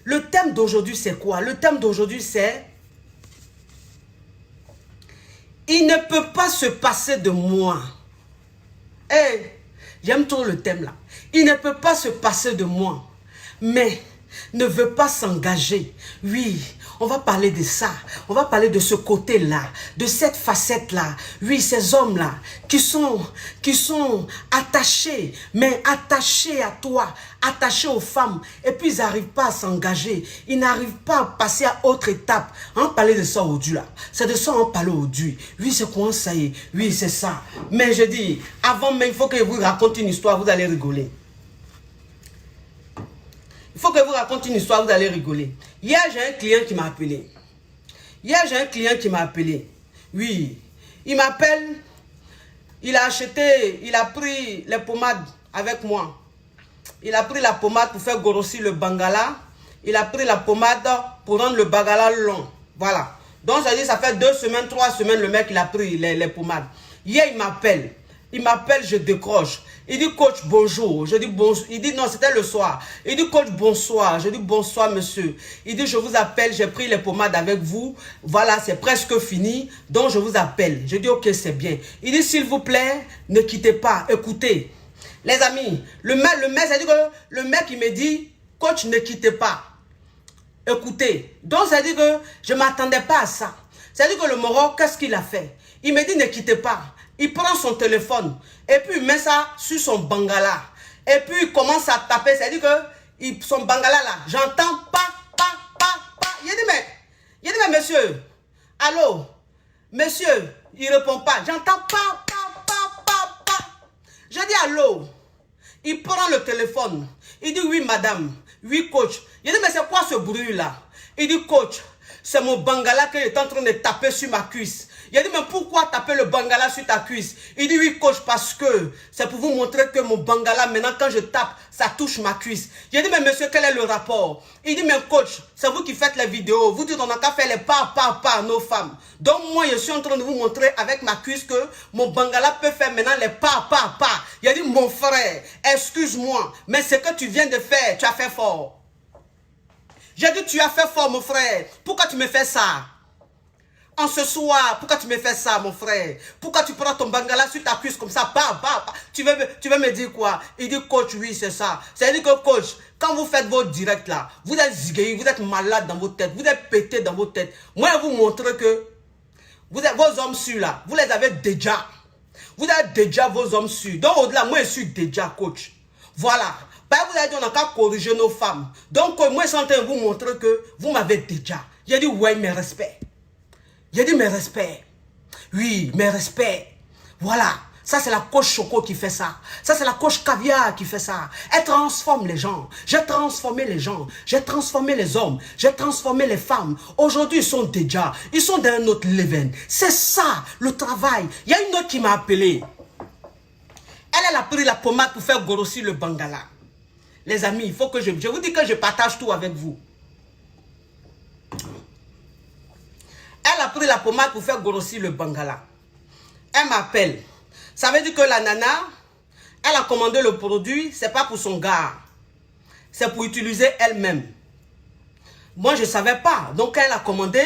Le thème d'aujourd'hui, c'est quoi? Le thème d'aujourd'hui, c'est... Il ne peut pas se passer de moi. Hey, j'aime trop le thème là. Il ne peut pas se passer de moi, mais ne veut pas s'engager. Oui, on va parler de ça. On va parler de ce côté-là, de cette facette-là. Oui, ces hommes-là qui sont attachés, mais attachés à toi, attachés aux femmes. Et puis, ils n'arrivent pas à s'engager. Ils n'arrivent pas à passer à autre étape. On parlait de ça aujourd'hui là. C'est de ça qu'on parlait aujourd'hui. Oui, c'est quoi ça y est? Oui, c'est ça. Mais je dis, avant même, il faut que je vous raconte une histoire, vous allez rigoler. Il faut que je vous raconte une histoire, vous allez rigoler. Hier, j'ai un client qui m'a appelé. Oui, il m'appelle. Il a acheté, il a pris les pommades avec moi. Il a pris la pommade pour faire grossir le bangala. Il a pris la pommade pour rendre le bangala long. Voilà. Donc, ça dit, ça fait 2 semaines, 3 semaines, le mec, il a pris les pommades. Hier, il m'appelle. Il m'appelle, je décroche. Il dit, coach, bonjour. Je dis, bonjour. Il dit, non, c'était le soir. Il dit, coach, bonsoir. Je dis, bonsoir, monsieur. Il dit, je vous appelle, j'ai pris les pommades avec vous. Voilà, c'est presque fini. Donc, je vous appelle. Je dis, ok, c'est bien. Il dit, s'il vous plaît, ne quittez pas. Écoutez, les amis, le mec, c'est-à-dire que le mec, il me dit, coach, ne quittez pas. Écoutez. Donc, c'est-à-dire que je ne m'attendais pas à ça. C'est-à-dire que le Moro, qu'est-ce qu'il a fait? Il me dit, ne quittez pas. Il prend son téléphone et puis il met ça sur son bangala. Et puis il commence à taper. C'est-à-dire que son bangala là, j'entends pas. Il dit, mais monsieur, allô, monsieur, il répond pas. J'entends pas. Je dis allô. Il prend le téléphone. Il dit oui madame, oui coach. Il dit mais c'est quoi ce bruit là? Il dit coach, c'est mon bangala qui est en train de taper sur ma cuisse. Il a dit, mais pourquoi taper le bangala sur ta cuisse? Il dit, oui, coach, parce que c'est pour vous montrer que mon bangala, maintenant, quand je tape, ça touche ma cuisse. Il a dit, mais monsieur, quel est le rapport? Il dit, mais coach, c'est vous qui faites les vidéos. Vous dites, on n'a qu'à faire les pas à nos femmes. Donc, moi, je suis en train de vous montrer avec ma cuisse que mon bangala peut faire maintenant les pas. Il a dit, mon frère, excuse-moi, mais ce que tu viens de faire, tu as fait fort. J'ai dit, tu as fait fort, mon frère. Pourquoi tu me fais ça? En ce soir, pourquoi tu me fais ça, mon frère? Pourquoi tu prends ton bangala sur ta cuisse comme ça? Tu veux me dire quoi? Il dit, coach, oui, c'est ça. C'est-à-dire que, coach, quand vous faites vos directs là, vous êtes zigué, vous êtes malade dans vos têtes, vous êtes pété dans vos têtes. Moi, je vous montre que vos hommes sûrs là, vous les avez déjà. Vous avez déjà vos hommes sûrs. Donc, au-delà, moi, je suis déjà coach. Voilà. Vous avez dit, on n'a qu'à corriger nos femmes. Donc, moi, je suis en train de vous montrer que vous m'avez déjà. J'ai dit, ouais, mes respects. J'ai dit mes respects. Oui, mes respects. Voilà. Ça, c'est la coach Choco qui fait ça. Ça, c'est la coach Caviar qui fait ça. Elle transforme les gens. J'ai transformé les gens. J'ai transformé les hommes. J'ai transformé les femmes. Aujourd'hui, ils sont déjà. Ils sont dans un autre level. C'est ça, le travail. Il y a une autre qui m'a appelé. Elle a pris la pommade pour faire grossir le bangala. Les amis, il faut que je vous dis que je partage tout avec vous. Elle a pris la pommade pour faire grossir le bangala. Elle m'appelle. Ça veut dire que la nana, elle a commandé le produit, c'est pas pour son gars. C'est pour utiliser elle-même. Moi, je ne savais pas. Donc, elle a commandé.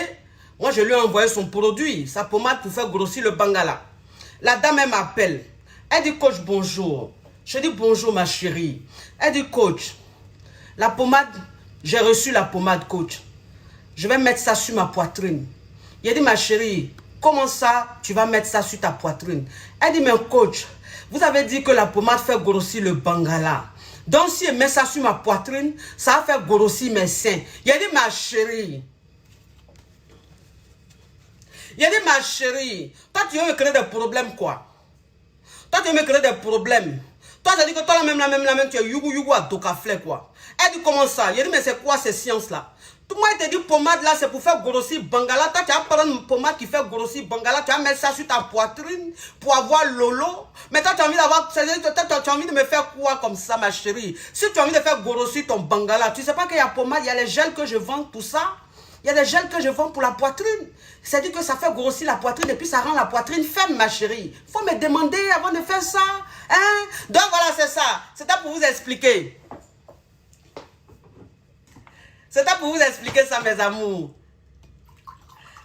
Moi, je lui ai envoyé son produit, sa pommade pour faire grossir le bangala. La dame, elle m'appelle. Elle dit, coach, bonjour. Je dis, bonjour, ma chérie. Elle dit, coach, la pommade, j'ai reçu la pommade, coach. Je vais mettre ça sur ma poitrine. Il a dit, ma chérie, comment ça, tu vas mettre ça sur ta poitrine? Elle dit, mais coach, vous avez dit que la pommade fait grossir le bangala. Donc, si elle met ça sur ma poitrine, ça va faire grossir mes seins. Il a dit, ma chérie. Il a dit, ma chérie, toi, tu veux me créer des problèmes, quoi? Toi, tu veux me créer des problèmes. Toi, tu as dit que toi, la même, tu es yougou à Tokaflé, quoi. Elle dit, comment ça? Il a dit, mais c'est quoi ces sciences-là? Tout le monde te dit pommade là, c'est pour faire grossir bangala. Toi, tu vas prendre une pommade qui fait grossir bangala. Tu vas mettre ça sur ta poitrine pour avoir lolo. Mais toi, tu as envie d'avoir. Tu as envie de me faire quoi comme ça, ma chérie? Si tu as envie de faire grossir ton bangala, tu sais pas qu'il y a pommade, il y a les gels que je vends pour ça. Il y a des gels que je vends pour la poitrine. C'est-à-dire que ça fait grossir la poitrine et puis ça rend la poitrine ferme, ma chérie. Il faut me demander avant de faire ça. Hein? Donc voilà, c'est ça. C'était pour vous expliquer. C'était pour vous expliquer ça, mes amours.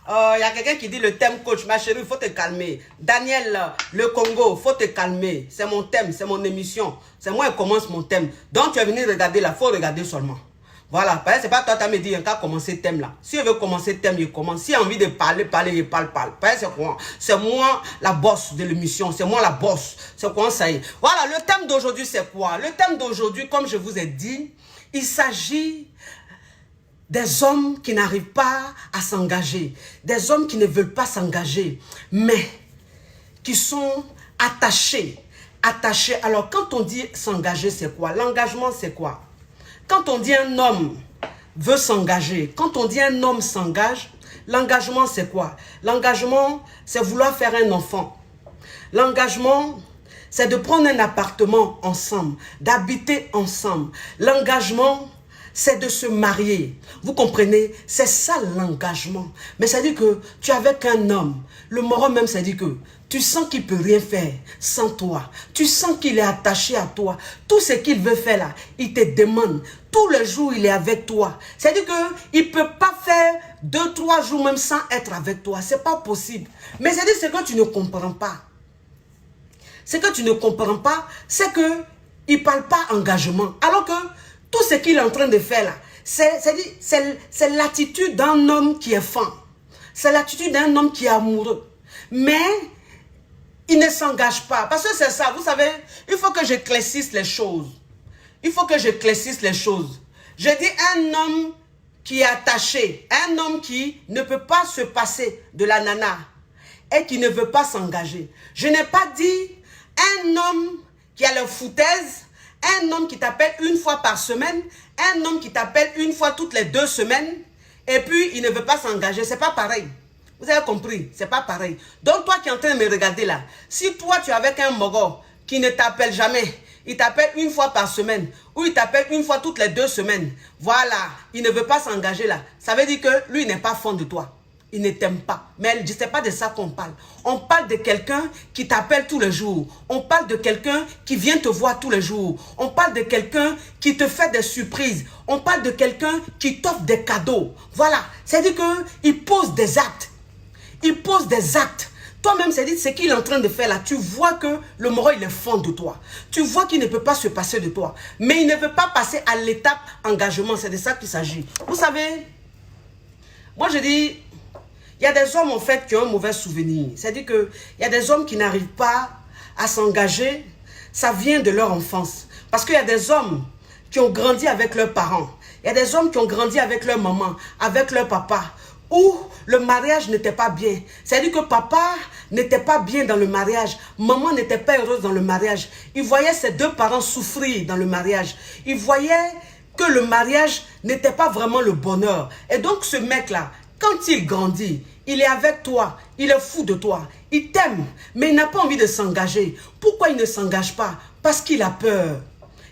Il y a quelqu'un qui dit le thème coach. Ma chérie, il faut te calmer. Daniel, le Congo, il faut te calmer. C'est mon thème, c'est mon émission. C'est moi qui commence mon thème. Donc, tu es venu regarder là, il faut regarder seulement. Voilà, c'est pas toi qui as me dit qu'à commencer le thème là. Si il veut commencer le thème, il commence. Si il a envie de parler, il parle. C'est quoi? C'est moi la boss de l'émission. C'est moi la boss. C'est quoi ça y est? Voilà, le thème d'aujourd'hui, c'est quoi? Le thème d'aujourd'hui, comme je vous ai dit, il s'agit des hommes qui n'arrivent pas à s'engager. Des hommes qui ne veulent pas s'engager, mais qui sont attachés. Alors, quand on dit s'engager, c'est quoi? L'engagement, c'est quoi? Quand on dit un homme veut s'engager, quand on dit un homme s'engage, l'engagement c'est quoi? L'engagement, c'est vouloir faire un enfant. L'engagement, c'est de prendre un appartement ensemble, d'habiter ensemble. L'engagement, c'est de se marier. Vous comprenez? C'est ça l'engagement. Mais ça dit que tu es avec un homme. Le moral même, ça dit que tu sens qu'il ne peut rien faire sans toi. Tu sens qu'il est attaché à toi. Tout ce qu'il veut faire là, il te demande. Tous les jours, il est avec toi. C'est-à-dire qu'il ne peut pas faire 2-3 jours même sans être avec toi. Ce n'est pas possible. Mais c'est-à-dire ce que tu ne comprends pas. Ce que tu ne comprends pas, c'est qu'il ne parle pas engagement. Alors que tout ce qu'il est en train de faire là, c'est l'attitude d'un homme qui est fan. C'est l'attitude d'un homme qui est amoureux. Mais il ne s'engage pas. Parce que c'est ça, vous savez, il faut que j'éclaircisse les choses. Il faut que j'éclaircisse les choses. Je dis un homme qui est attaché, un homme qui ne peut pas se passer de la nana et qui ne veut pas s'engager. Je n'ai pas dit un homme qui a la foutaise, un homme qui t'appelle une fois par semaine, un homme qui t'appelle une fois toutes les 2 semaines et puis il ne veut pas s'engager. C'est pas pareil. Vous avez compris, c'est pas pareil. Donc toi qui es en train de me regarder là, si toi tu es avec un mogo qui ne t'appelle jamais, il t'appelle une fois par semaine, ou il t'appelle une fois toutes les 2 semaines, voilà, il ne veut pas s'engager là, ça veut dire que lui n'est pas fan de toi. Il ne t'aime pas. Mais ce n'est pas de ça qu'on parle. On parle de quelqu'un qui t'appelle tous les jours. On parle de quelqu'un qui vient te voir tous les jours. On parle de quelqu'un qui te fait des surprises. On parle de quelqu'un qui t'offre des cadeaux. Voilà, c'est-à-dire qu'il pose des actes. Il pose des actes. Toi-même, c'est-à-dire ce qu'il est en train de faire là. Tu vois que le moral, il est fond de toi. Tu vois qu'il ne peut pas se passer de toi. Mais il ne veut pas passer à l'étape engagement. C'est de ça qu'il s'agit. Vous savez, moi je dis, il y a des hommes en fait qui ont un mauvais souvenir. C'est-à-dire qu'il y a des hommes qui n'arrivent pas à s'engager. Ça vient de leur enfance. Parce qu'il y a des hommes qui ont grandi avec leurs parents. Il y a des hommes qui ont grandi avec leur maman, avec leur papa, où le mariage n'était pas bien. C'est-à-dire que papa n'était pas bien dans le mariage. Maman n'était pas heureuse dans le mariage. Il voyait ses 2 parents souffrir dans le mariage. Il voyait que le mariage n'était pas vraiment le bonheur. Et donc ce mec-là, quand il grandit, il est avec toi, il est fou de toi, il t'aime, mais il n'a pas envie de s'engager. Pourquoi il ne s'engage pas? Parce qu'il a peur.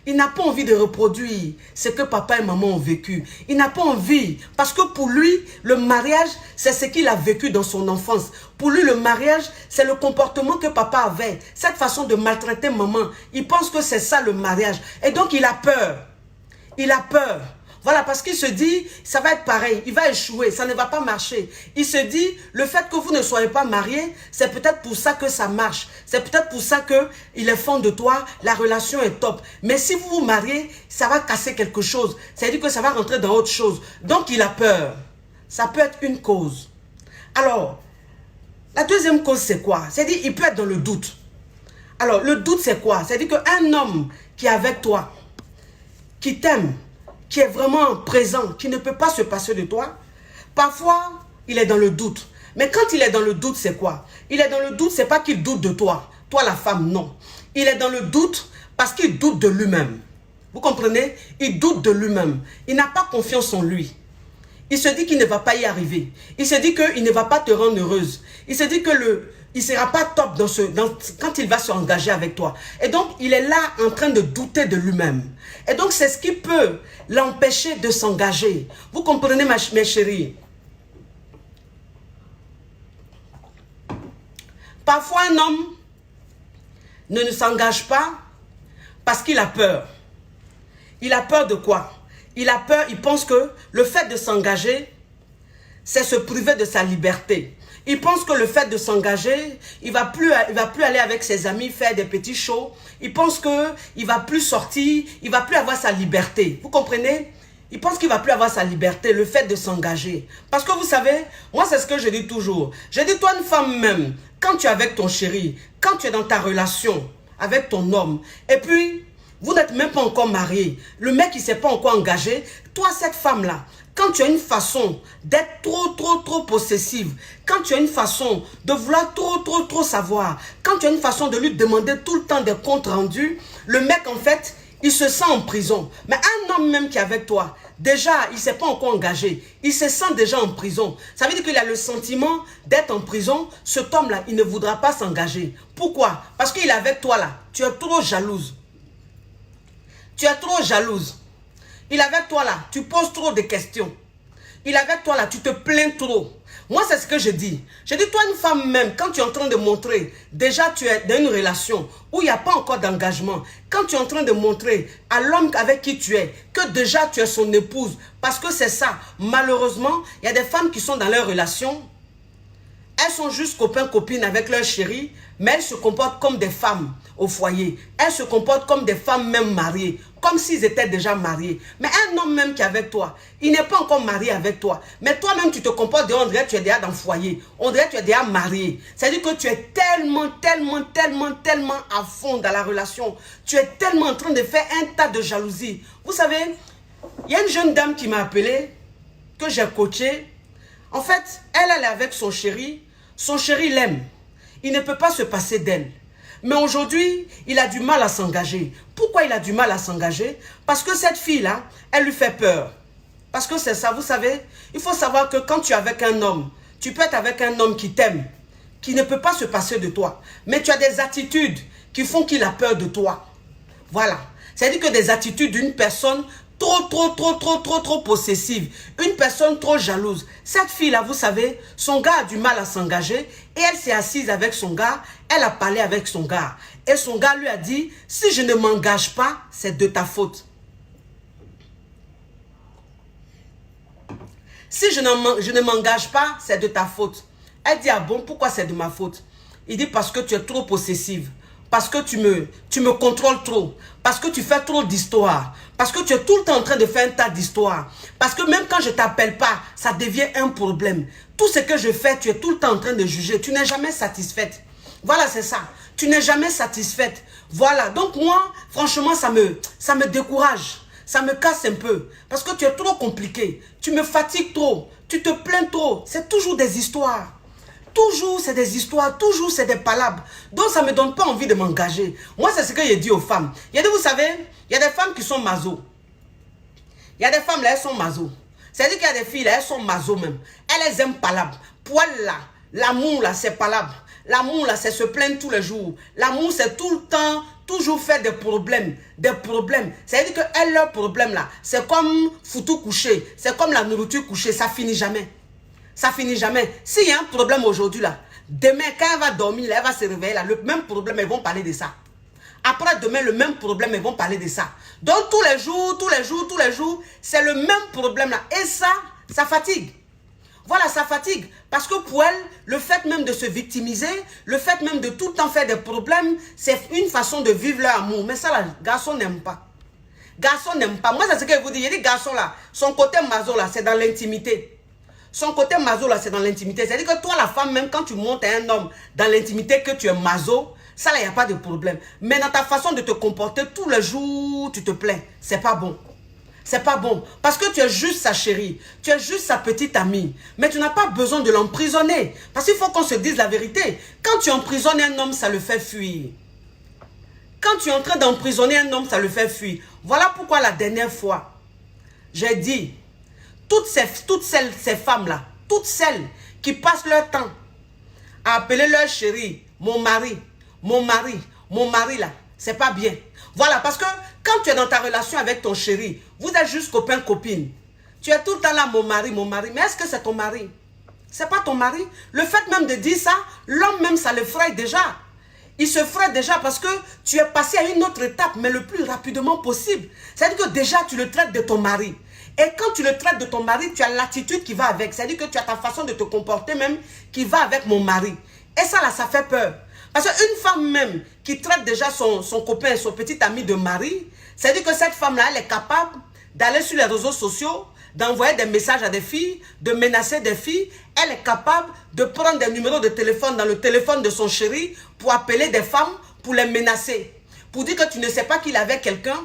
Il n'a pas envie de reproduire ce que papa et maman ont vécu. Il n'a pas envie, parce que pour lui, le mariage, c'est ce qu'il a vécu dans son enfance. Pour lui, le mariage, c'est le comportement que papa avait. Cette façon de maltraiter maman. Il pense que c'est ça le mariage. Et donc, il a peur. Il a peur. Voilà, parce qu'il se dit, ça va être pareil, il va échouer, ça ne va pas marcher. Il se dit, le fait que vous ne soyez pas mariés, c'est peut-être pour ça que ça marche. C'est peut-être pour ça qu'il est fond de toi, la relation est top. Mais si vous vous mariez, ça va casser quelque chose. C'est-à-dire que ça va rentrer dans autre chose. Donc il a peur. Ça peut être une cause. Alors, la deuxième cause c'est quoi? C'est-à-dire il peut être dans le doute. Alors, le doute c'est quoi? C'est-à-dire qu'un homme qui est avec toi, qui t'aime, qui est vraiment présent, qui ne peut pas se passer de toi, parfois, il est dans le doute. Mais quand il est dans le doute, c'est quoi? Il est dans le doute, c'est pas qu'il doute de toi. Toi, la femme, non. Il est dans le doute parce qu'il doute de lui-même. Vous comprenez? Il doute de lui-même. Il n'a pas confiance en lui. Il se dit qu'il ne va pas y arriver. Il se dit qu'il ne va pas te rendre heureuse. Il se dit que il ne sera pas top quand il va s'engager avec toi. Et donc, il est là en train de douter de lui-même. Et donc, c'est ce qui peut l'empêcher de s'engager. Vous comprenez, mes chéris? Parfois, un homme ne s'engage pas parce qu'il a peur. Il a peur de quoi? il a peur, il pense que le fait de s'engager, c'est se priver de sa liberté. Il pense que le fait de s'engager, il va plus aller avec ses amis faire des petits shows. Il pense qu'il ne va plus sortir, il ne va plus avoir sa liberté. Vous comprenez? Il pense qu'il ne va plus avoir sa liberté, le fait de s'engager. Parce que vous savez, moi c'est ce que je dis toujours. Je dis, toi une femme même, quand tu es avec ton chéri, quand tu es dans ta relation avec ton homme, et puis vous n'êtes même pas encore marié, le mec il ne s'est pas encore engagé, toi cette femme-là, quand tu as une façon d'être trop possessive, quand tu as une façon de vouloir trop savoir, quand tu as une façon de lui demander tout le temps des comptes rendus, le mec en fait, il se sent en prison. Mais un homme même qui est avec toi, déjà, il ne s'est pas encore engagé, il se sent déjà en prison. Ça veut dire qu'il a le sentiment d'être en prison. Cet homme-là, il ne voudra pas s'engager. Pourquoi? Parce qu'il est avec toi là, tu es trop jalouse. Tu es trop jalouse. Il est avec toi là, tu poses trop de questions. Il est avec toi là, tu te plains trop. Moi, c'est ce que je dis. Je dis, toi, une femme même, quand tu es en train de montrer, déjà tu es dans une relation où il n'y a pas encore d'engagement, quand tu es en train de montrer à l'homme avec qui tu es, que déjà tu es son épouse, parce que c'est ça. Malheureusement, il y a des femmes qui sont dans leur relation, elles sont juste copains-copines avec leur chéri, mais elles se comportent comme des femmes au foyer. Elles se comportent comme des femmes même mariées, comme s'ils étaient déjà mariés. Mais un homme même qui est avec toi, il n'est pas encore marié avec toi. Mais toi-même, tu te comportes, on dirait que tu es déjà dans le foyer. On dirait que tu es déjà marié. C'est-à-dire que tu es tellement à fond dans la relation. Tu es tellement en train de faire un tas de jalousie. Vous savez, il y a une jeune dame qui m'a appelé, que j'ai coachée. En fait, elle est avec son chéri. Son chéri l'aime. Il ne peut pas se passer d'elle. Mais aujourd'hui, il a du mal à s'engager. Pourquoi il a du mal à s'engager? Parce que cette fille-là, elle lui fait peur. Parce que c'est ça, vous savez, il faut savoir que quand tu es avec un homme, tu peux être avec un homme qui t'aime, qui ne peut pas se passer de toi. Mais tu as des attitudes qui font qu'il a peur de toi. Voilà. C'est-à-dire que des attitudes d'une personne trop possessive, une personne trop jalouse. Cette fille-là, vous savez, son gars a du mal à s'engager et elle s'est assise avec son gars, elle a parlé avec son gars. Et son gars lui a dit, si je ne m'engage pas, c'est de ta faute. Si je ne m'engage pas, c'est de ta faute. Elle dit, ah bon, pourquoi c'est de ma faute? Il dit, parce que tu es trop possessive. Parce que tu me contrôles trop. Parce que tu fais trop d'histoires. Parce que tu es tout le temps en train de faire un tas d'histoires. Parce que même quand je ne t'appelle pas, ça devient un problème. Tout ce que je fais, tu es tout le temps en train de juger. Tu n'es jamais satisfaite. Voilà, c'est ça. Tu n'es jamais satisfaite. Voilà. Donc moi, franchement, ça me décourage. Ça me casse un peu. Parce que tu es trop compliqué. Tu me fatigues trop. Tu te plains trop. C'est toujours des histoires. Toujours, c'est des histoires. Toujours, c'est des palabres. Donc, ça ne me donne pas envie de m'engager. Moi, c'est ce que j'ai dit aux femmes. Il y a dit, vous savez, il y a des femmes qui sont maso. Il y a des femmes, là, elles sont maso. C'est-à-dire qu'il y a des filles, là, elles sont maso même. Elles aiment palabres. Poil, là, l'amour, là, c'est palabres. L'amour, là, c'est se plaindre tous les jours. L'amour, c'est tout le temps, toujours faire des problèmes. Des problèmes. C'est-à-dire que elles, leurs problèmes, là, c'est comme foutu couché. C'est comme la nourriture couchée. Ça finit jamais. Ça finit jamais. S'il y a un problème aujourd'hui, là, demain, quand elle va dormir, là, elle va se réveiller, là, le même problème, ils vont parler de ça. Après, demain, le même problème, ils vont parler de ça. Donc, tous les jours, c'est le même problème, là. Et ça fatigue. Voilà, ça fatigue. Parce que pour elle, le fait même de se victimiser, le fait même de tout le temps faire des problèmes, c'est une façon de vivre leur amour. Mais ça, là, garçon n'aime pas. Garçon n'aime pas. Moi, c'est ce que je vous dis. Il y a des garçons, là, son côté maso, là, c'est dans l'intimité. Son côté maso, là, c'est dans l'intimité. C'est-à-dire que toi, la femme, même quand tu montes à un homme dans l'intimité, que tu es maso, ça, là, il n'y a pas de problème. Mais dans ta façon de te comporter, tous les jours, tu te plains. C'est pas bon. C'est pas bon. Parce que tu es juste sa chérie. Tu es juste sa petite amie. Mais tu n'as pas besoin de l'emprisonner. Parce qu'il faut qu'on se dise la vérité. Quand tu emprisonnes un homme, ça le fait fuir. Quand tu es en train d'emprisonner un homme, ça le fait fuir. Voilà pourquoi la dernière fois, j'ai dit... Toutes ces femmes-là, toutes celles qui passent leur temps à appeler leur chéri, mon mari là, c'est pas bien. Voilà, parce que quand tu es dans ta relation avec ton chéri, vous êtes juste copain, copine. Tu es tout le temps là, mon mari. Mais est-ce que c'est ton mari? C'est pas ton mari. Le fait même de dire ça, l'homme même, ça le ferait déjà. Il se ferait déjà parce que tu es passé à une autre étape, mais le plus rapidement possible. C'est-à-dire que déjà, tu le traites de ton mari. Et quand tu le traites de ton mari, tu as l'attitude qui va avec. C'est-à-dire que tu as ta façon de te comporter même qui va avec mon mari. Et ça là, ça fait peur. Parce qu'une femme même qui traite déjà son copain, son petit ami de mari, c'est-à-dire que cette femme-là, elle est capable d'aller sur les réseaux sociaux, d'envoyer des messages à des filles, de menacer des filles. Elle est capable de prendre des numéros de téléphone dans le téléphone de son chéri pour appeler des femmes, pour les menacer. Pour dire que tu ne sais pas qu'il est avec quelqu'un,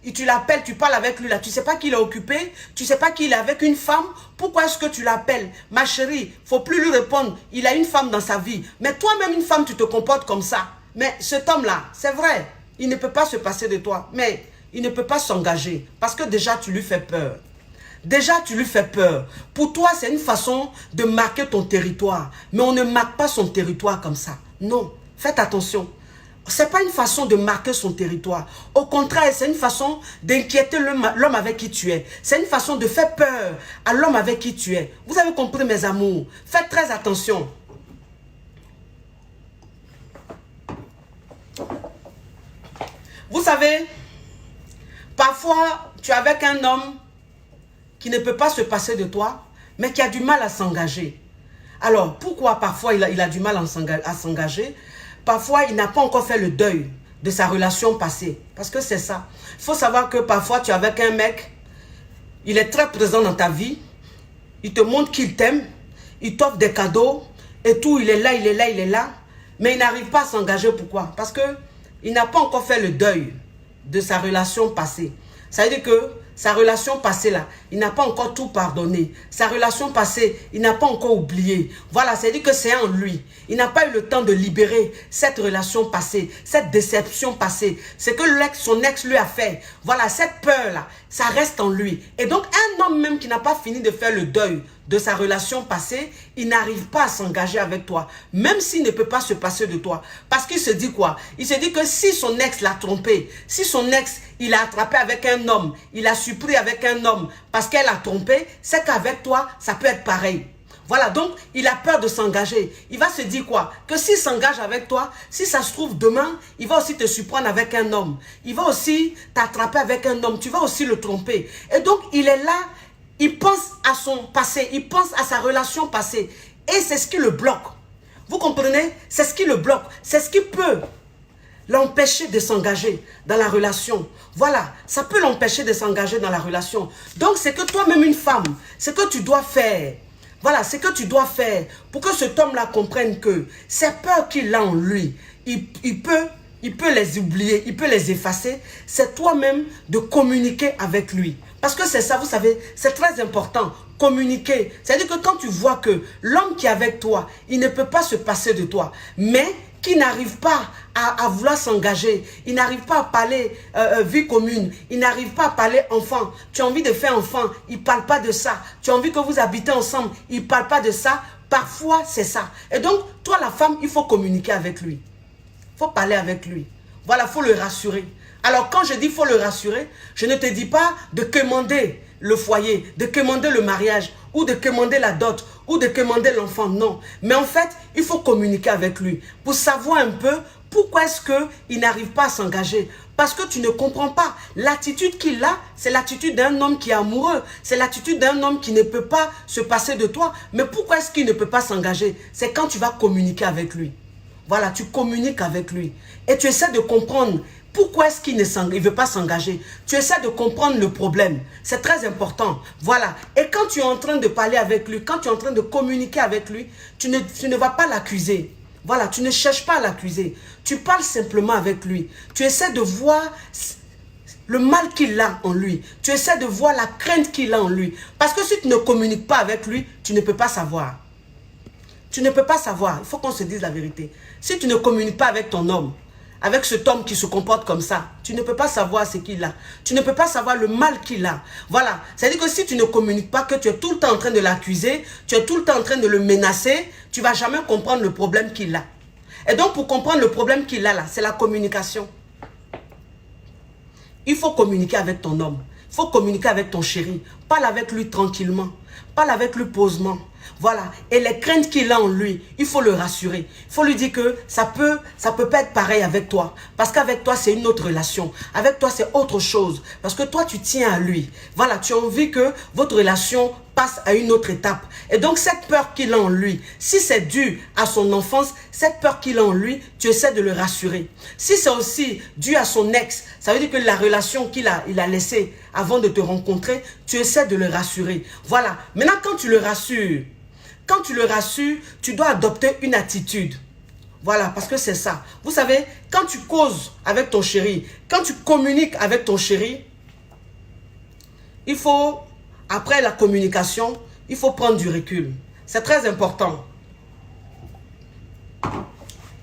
et tu l'appelles, tu parles avec lui là, tu ne sais pas qu'il est occupé, tu ne sais pas qu'il est avec une femme, pourquoi est-ce que tu l'appelles? Ma chérie, il ne faut plus lui répondre, il a une femme dans sa vie. Mais toi-même, une femme, tu te comportes comme ça. Mais cet homme-là, c'est vrai, il ne peut pas se passer de toi, mais il ne peut pas s'engager, parce que déjà, tu lui fais peur. Déjà, tu lui fais peur. Pour toi, c'est une façon de marquer ton territoire. Mais on ne marque pas son territoire comme ça. Non, faites attention. Ce n'est pas une façon de marquer son territoire. Au contraire, c'est une façon d'inquiéter l'homme avec qui tu es. C'est une façon de faire peur à l'homme avec qui tu es. Vous avez compris, mes amours? Faites très attention. Vous savez, parfois, tu es avec un homme qui ne peut pas se passer de toi, mais qui a du mal à s'engager. Alors, pourquoi parfois il a du mal à s'engager? Parfois, il n'a pas encore fait le deuil de sa relation passée. Parce que c'est ça. Il faut savoir que parfois, tu es avec un mec, il est très présent dans ta vie, il te montre qu'il t'aime, il t'offre des cadeaux, et tout, il est là, il est là, il est là, mais il n'arrive pas à s'engager. Pourquoi? Parce qu'il n'a pas encore fait le deuil de sa relation passée. Ça veut dire que sa relation passée là, il n'a pas encore tout pardonné. Sa relation passée, il n'a pas encore oublié. Voilà, c'est-à-dire que c'est en lui. Il n'a pas eu le temps de libérer cette relation passée, cette déception passée. C'est que son ex lui a fait. Voilà, cette peur-là, ça reste en lui. Et donc, un homme même qui n'a pas fini de faire le deuil de sa relation passée, il n'arrive pas à s'engager avec toi. Même s'il ne peut pas se passer de toi. Parce qu'il se dit quoi? Il se dit que si son ex l'a trompé, si son ex, il a attrapé avec un homme, il a surpris avec un homme parce qu'elle a trompé, c'est qu'avec toi, ça peut être pareil. Voilà, donc il a peur de s'engager. Il va se dire quoi? Que s'il s'engage avec toi, si ça se trouve demain, il va aussi te surprendre avec un homme. Il va aussi t'attraper avec un homme. Tu vas aussi le tromper. Et donc, il est là, il pense à son passé, il pense à sa relation passée. Et c'est ce qui le bloque. Vous comprenez? C'est ce qui le bloque. C'est ce qui peut l'empêcher de s'engager dans la relation. Voilà, ça peut l'empêcher de s'engager dans la relation. Donc, c'est que toi-même, une femme, ce que tu dois faire, voilà, c'est que tu dois faire pour que cet homme-là comprenne que ces peurs qu'il a en lui, il peut les oublier, il peut les effacer. C'est toi-même de communiquer avec lui. Parce que c'est ça, vous savez, c'est très important, communiquer. C'est-à-dire que quand tu vois que l'homme qui est avec toi, il ne peut pas se passer de toi, mais qui n'arrive pas à vouloir s'engager, il n'arrive pas à parler vie commune, il n'arrive pas à parler enfant. Tu as envie de faire enfant, il ne parle pas de ça. Tu as envie que vous habitez ensemble, il ne parle pas de ça. Parfois, c'est ça. Et donc, toi, la femme, il faut communiquer avec lui. Il faut parler avec lui. Voilà, il faut le rassurer. Alors, quand je dis il faut le rassurer, je ne te dis pas de commander le foyer, de commander le mariage, ou de commander la dot, ou de commander l'enfant, non. Mais en fait, il faut communiquer avec lui pour savoir un peu pourquoi est-ce qu'il n'arrive pas à s'engager. Parce que tu ne comprends pas. L'attitude qu'il a, c'est l'attitude d'un homme qui est amoureux. C'est l'attitude d'un homme qui ne peut pas se passer de toi. Mais pourquoi est-ce qu'il ne peut pas s'engager? C'est quand tu vas communiquer avec lui. Voilà, tu communiques avec lui. Et tu essaies de comprendre pourquoi est-ce qu'il ne veut pas s'engager. Tu essaies de comprendre le problème. C'est très important. Voilà. Et quand tu es en train de parler avec lui, quand tu es en train de communiquer avec lui, tu ne vas pas l'accuser. Voilà, tu ne cherches pas à l'accuser. Tu parles simplement avec lui. Tu essaies de voir le mal qu'il a en lui. Tu essaies de voir la crainte qu'il a en lui. Parce que si tu ne communiques pas avec lui, tu ne peux pas savoir. Tu ne peux pas savoir. Il faut qu'on se dise la vérité. Si tu ne communiques pas avec ton homme, avec cet homme qui se comporte comme ça, tu ne peux pas savoir ce qu'il a. Tu ne peux pas savoir le mal qu'il a. Voilà. C'est-à-dire que si tu ne communiques pas, que tu es tout le temps en train de l'accuser, tu es tout le temps en train de le menacer, tu ne vas jamais comprendre le problème qu'il a. Et donc, pour comprendre le problème qu'il a là, c'est la communication. Il faut communiquer avec ton homme. Il faut communiquer avec ton chéri. Parle avec lui tranquillement. Parle avec lui posément. Voilà. Et les craintes qu'il a en lui, il faut le rassurer. Il faut lui dire que ça peut pas être pareil avec toi. Parce qu'avec toi, c'est une autre relation. Avec toi, c'est autre chose. Parce que toi, tu tiens à lui. Voilà. Tu as envie que votre relation passe à une autre étape. Et donc, cette peur qu'il a en lui, si c'est dû à son enfance, cette peur qu'il a en lui, tu essaies de le rassurer. Si c'est aussi dû à son ex, ça veut dire que la relation il a laissée avant de te rencontrer, tu essaies de le rassurer. Voilà. Maintenant, quand tu le rassures, tu dois adopter une attitude. Voilà, parce que c'est ça. Vous savez, quand tu causes avec ton chéri, quand tu communiques avec ton chéri, il faut, après la communication, il faut prendre du recul. C'est très important.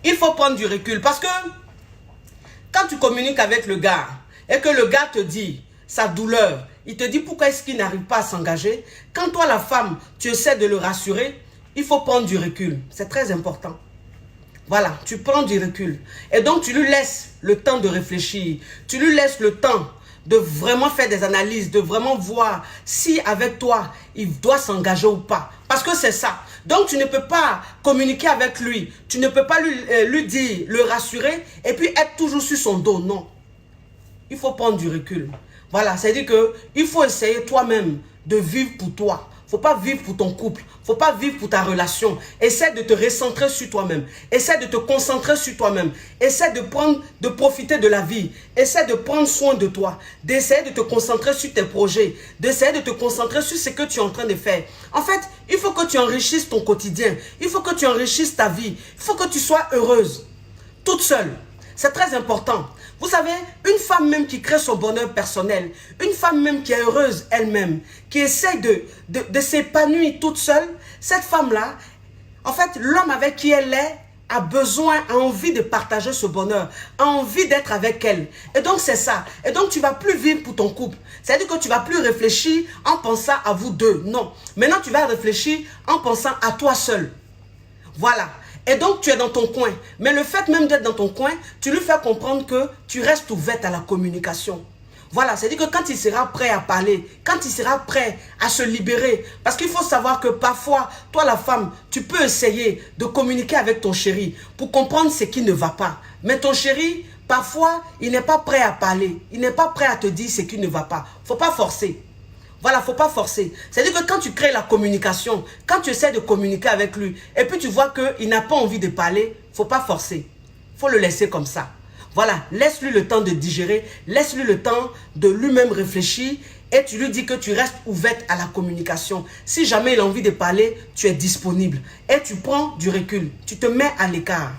Il faut prendre du recul parce que quand tu communiques avec le gars et que le gars te dit sa douleur, il te dit pourquoi est-ce qu'il n'arrive pas à s'engager. Quand toi, la femme, tu essaies de le rassurer, il faut prendre du recul. C'est très important. Voilà, tu prends du recul. Et donc, tu lui laisses le temps de réfléchir. Tu lui laisses le temps de vraiment faire des analyses, de vraiment voir si avec toi, il doit s'engager ou pas. Parce que c'est ça. Donc, tu ne peux pas communiquer avec lui. Tu ne peux pas lui dire, le rassurer et puis être toujours sur son dos. Non. Il faut prendre du recul. Voilà, c'est-à-dire qu'il faut essayer toi-même de vivre pour toi. Il ne faut pas vivre pour ton couple. Il ne faut pas vivre pour ta relation. Essaie de te recentrer sur toi-même. Essaie de te concentrer sur toi-même. Essaie de profiter de la vie. Essaie de prendre soin de toi. D'essayer de te concentrer sur tes projets. D'essayer de te concentrer sur ce que tu es en train de faire. En fait, il faut que tu enrichisses ton quotidien. Il faut que tu enrichisses ta vie. Il faut que tu sois heureuse. Toute seule. C'est très important. Vous savez, une femme même qui crée son bonheur personnel, une femme même qui est heureuse elle-même, qui essaie de s'épanouir toute seule, cette femme-là, en fait, l'homme avec qui elle est a besoin, a envie de partager ce bonheur, a envie d'être avec elle. Et donc, c'est ça. Et donc, tu ne vas plus vivre pour ton couple. C'est-à-dire que tu ne vas plus réfléchir en pensant à vous deux. Non. Maintenant, tu vas réfléchir en pensant à toi seul. Voilà. Et donc, tu es dans ton coin. Mais le fait même d'être dans ton coin, tu lui fais comprendre que tu restes ouverte à la communication. Voilà, c'est-à-dire que quand il sera prêt à parler, quand il sera prêt à se libérer, parce qu'il faut savoir que parfois, toi la femme, tu peux essayer de communiquer avec ton chéri pour comprendre ce qui ne va pas. Mais ton chéri, parfois, il n'est pas prêt à parler. Il n'est pas prêt à te dire ce qui ne va pas. Il ne faut pas forcer. Voilà, il ne faut pas forcer. C'est-à-dire que quand tu crées la communication, quand tu essaies de communiquer avec lui, et puis tu vois qu'il n'a pas envie de parler, il ne faut pas forcer. Il faut le laisser comme ça. Voilà, laisse-lui le temps de digérer, laisse-lui le temps de lui-même réfléchir, et tu lui dis que tu restes ouverte à la communication. Si jamais il a envie de parler, tu es disponible. Et tu prends du recul, tu te mets à l'écart.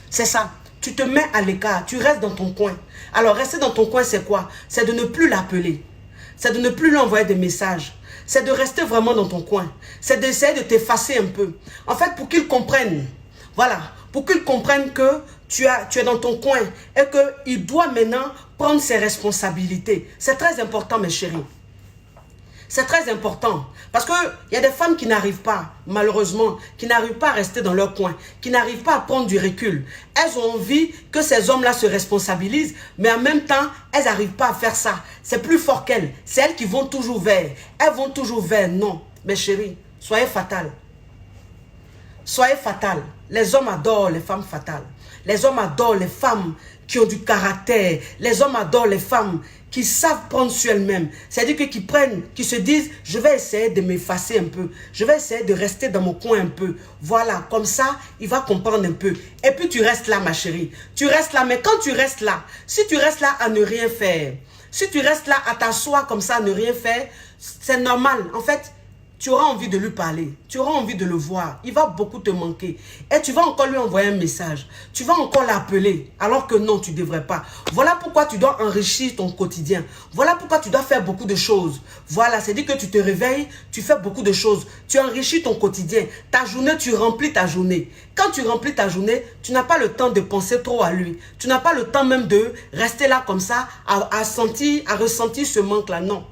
C'est ça, tu te mets à l'écart, tu restes dans ton coin. Alors rester dans ton coin, c'est quoi? C'est de ne plus l'appeler. C'est de ne plus lui envoyer des messages. C'est de rester vraiment dans ton coin. C'est d'essayer de t'effacer un peu. En fait, pour qu'il comprenne. Voilà. Pour qu'il comprenne que tu es dans ton coin. Et qu'il doit maintenant prendre ses responsabilités. C'est très important, mes chéris. C'est très important. Parce qu'il y a des femmes qui n'arrivent pas, malheureusement, qui n'arrivent pas à rester dans leur coin, qui n'arrivent pas à prendre du recul. Elles ont envie que ces hommes-là se responsabilisent, mais en même temps, elles n'arrivent pas à faire ça. C'est plus fort qu'elles. C'est elles qui vont toujours vers. Elles vont toujours vers. Non, mes chéris, soyez fatales. Soyez fatales. Les hommes adorent les femmes fatales. Les hommes adorent les femmes qui ont du caractère. Les hommes adorent les femmes qui savent prendre sur elles-mêmes. C'est-à-dire qui se disent, je vais essayer de m'effacer un peu. Je vais essayer de rester dans mon coin un peu. Voilà, comme ça, il va comprendre un peu. Et puis tu restes là, ma chérie. Tu restes là, mais quand tu restes là, si tu restes là à ne rien faire, si tu restes là à t'asseoir comme ça, à ne rien faire, c'est normal. En fait, tu auras envie de lui parler, tu auras envie de le voir, il va beaucoup te manquer. Et tu vas encore lui envoyer un message, tu vas encore l'appeler, alors que non, tu ne devrais pas. Voilà pourquoi tu dois enrichir ton quotidien. Voilà pourquoi tu dois faire beaucoup de choses. Voilà, c'est-à-dire que tu te réveilles, tu fais beaucoup de choses. Tu enrichis ton quotidien. Ta journée, tu remplis ta journée. Quand tu remplis ta journée, tu n'as pas le temps de penser trop à lui. Tu n'as pas le temps même de rester là comme ça, à ressentir ce manque-là. Non.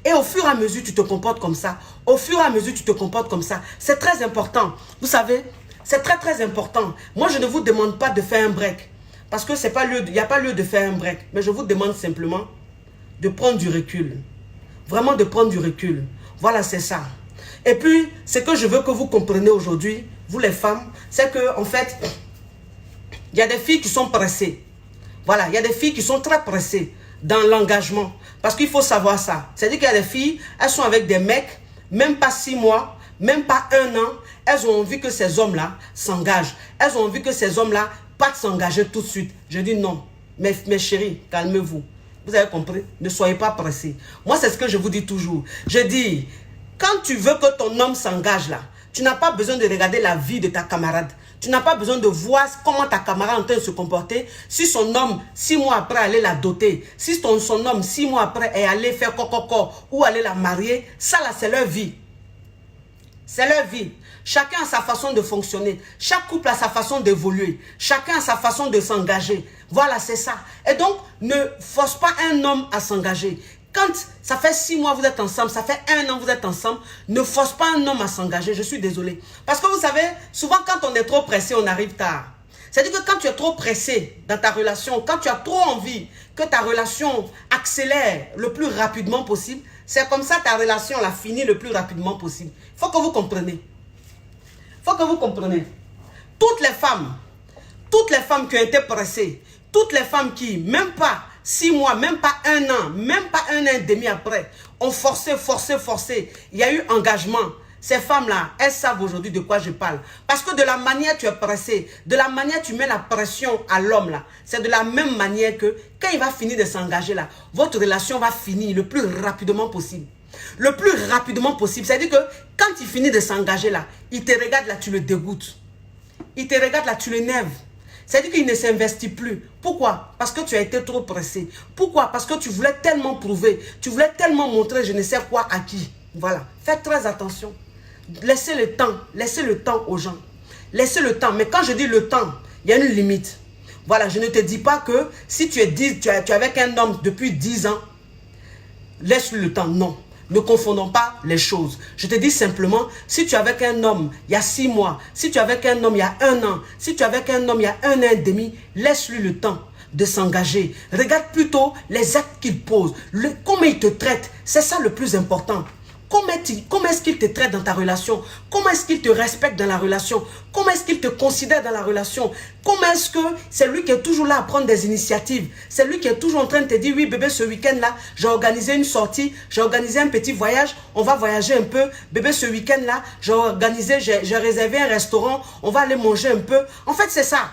Et au fur et à mesure, tu te comportes comme ça. Au fur et à mesure, tu te comportes comme ça. C'est très important. Vous savez, c'est très très important. Moi, je ne vous demande pas de faire un break. Parce que il n'y a pas lieu de faire un break. Mais je vous demande simplement de prendre du recul. Vraiment de prendre du recul. Voilà, c'est ça. Et puis, ce que je veux que vous compreniez aujourd'hui, vous les femmes, c'est que en fait, il y a des filles qui sont pressées. Voilà, il y a des filles qui sont très pressées dans l'engagement. Parce qu'il faut savoir ça. C'est-à-dire qu'il y a des filles, elles sont avec des mecs, même pas 6 mois, même pas 1 an. Elles ont envie que ces hommes-là s'engagent. Elles ont envie que ces hommes-là partent s'engager tout de suite. Je dis non. Mes chéris, calmez-vous. Vous avez compris? Ne soyez pas pressés. Moi, c'est ce que je vous dis toujours. Je dis, quand tu veux que ton homme s'engage là, tu n'as pas besoin de regarder la vie de ta camarade. Tu n'as pas besoin de voir comment ta camarade est en train de se comporter. Si son homme, 6 mois après, allait la doter. Si son homme, 6 mois après, est allé faire coco ou aller la marier. Ça là, c'est leur vie. C'est leur vie. Chacun a sa façon de fonctionner. Chaque couple a sa façon d'évoluer. Chacun a sa façon de s'engager. Voilà, c'est ça. Et donc, ne force pas un homme à s'engager. Quand ça fait 6 mois vous êtes ensemble, ça fait 1 an vous êtes ensemble, ne force pas un homme à s'engager. Je suis désolé. Parce que vous savez, souvent quand on est trop pressé, on arrive tard. C'est-à-dire que quand tu es trop pressé dans ta relation, quand tu as trop envie que ta relation accélère le plus rapidement possible, c'est comme ça ta relation la finit le plus rapidement possible. Il faut que vous compreniez. Il faut que vous compreniez. Toutes les femmes qui ont été pressées, toutes les femmes qui, même pas 6 mois, même pas 1 an, même pas 1 an et demi après, ont forcé. Il y a eu engagement. Ces femmes-là, elles savent aujourd'hui de quoi je parle. Parce que de la manière tu es pressé, de la manière tu mets la pression à l'homme là, c'est de la même manière que quand il va finir de s'engager là, votre relation va finir le plus rapidement possible. Le plus rapidement possible. C'est-à-dire que quand il finit de s'engager là, il te regarde là, tu le dégoûtes. Il te regarde là, tu l'énerves. C'est-à-dire qu'il ne s'investit plus. Pourquoi? Parce que tu as été trop pressé. Pourquoi? Parce que tu voulais tellement prouver, tu voulais tellement montrer je ne sais quoi à qui. Voilà. Faites très attention. Laissez le temps aux gens. Laissez le temps. Mais quand je dis le temps, il y a une limite. Voilà, je ne te dis pas que si tu es avec un homme depuis 10 ans, laisse-lui le temps. Non. Ne confondons pas les choses. Je te dis simplement, si tu es avec un homme il y a 6 mois, si tu es avec un homme il y a 1 an, si tu es avec un homme il y a 1 an et demi, laisse-lui le temps de s'engager. Regarde plutôt les actes qu'il pose, comment il te traite. C'est ça le plus important. Comment est-ce qu'il te traite dans ta relation? Comment est-ce qu'il te respecte dans la relation? Comment est-ce qu'il te considère dans la relation? Comment est-ce que c'est lui qui est toujours là à prendre des initiatives? C'est lui qui est toujours en train de te dire, oui bébé, ce week-end-là, j'ai organisé une sortie, j'ai organisé un petit voyage, on va voyager un peu. Bébé, ce week-end-là, j'ai réservé un restaurant, on va aller manger un peu. En fait, c'est ça.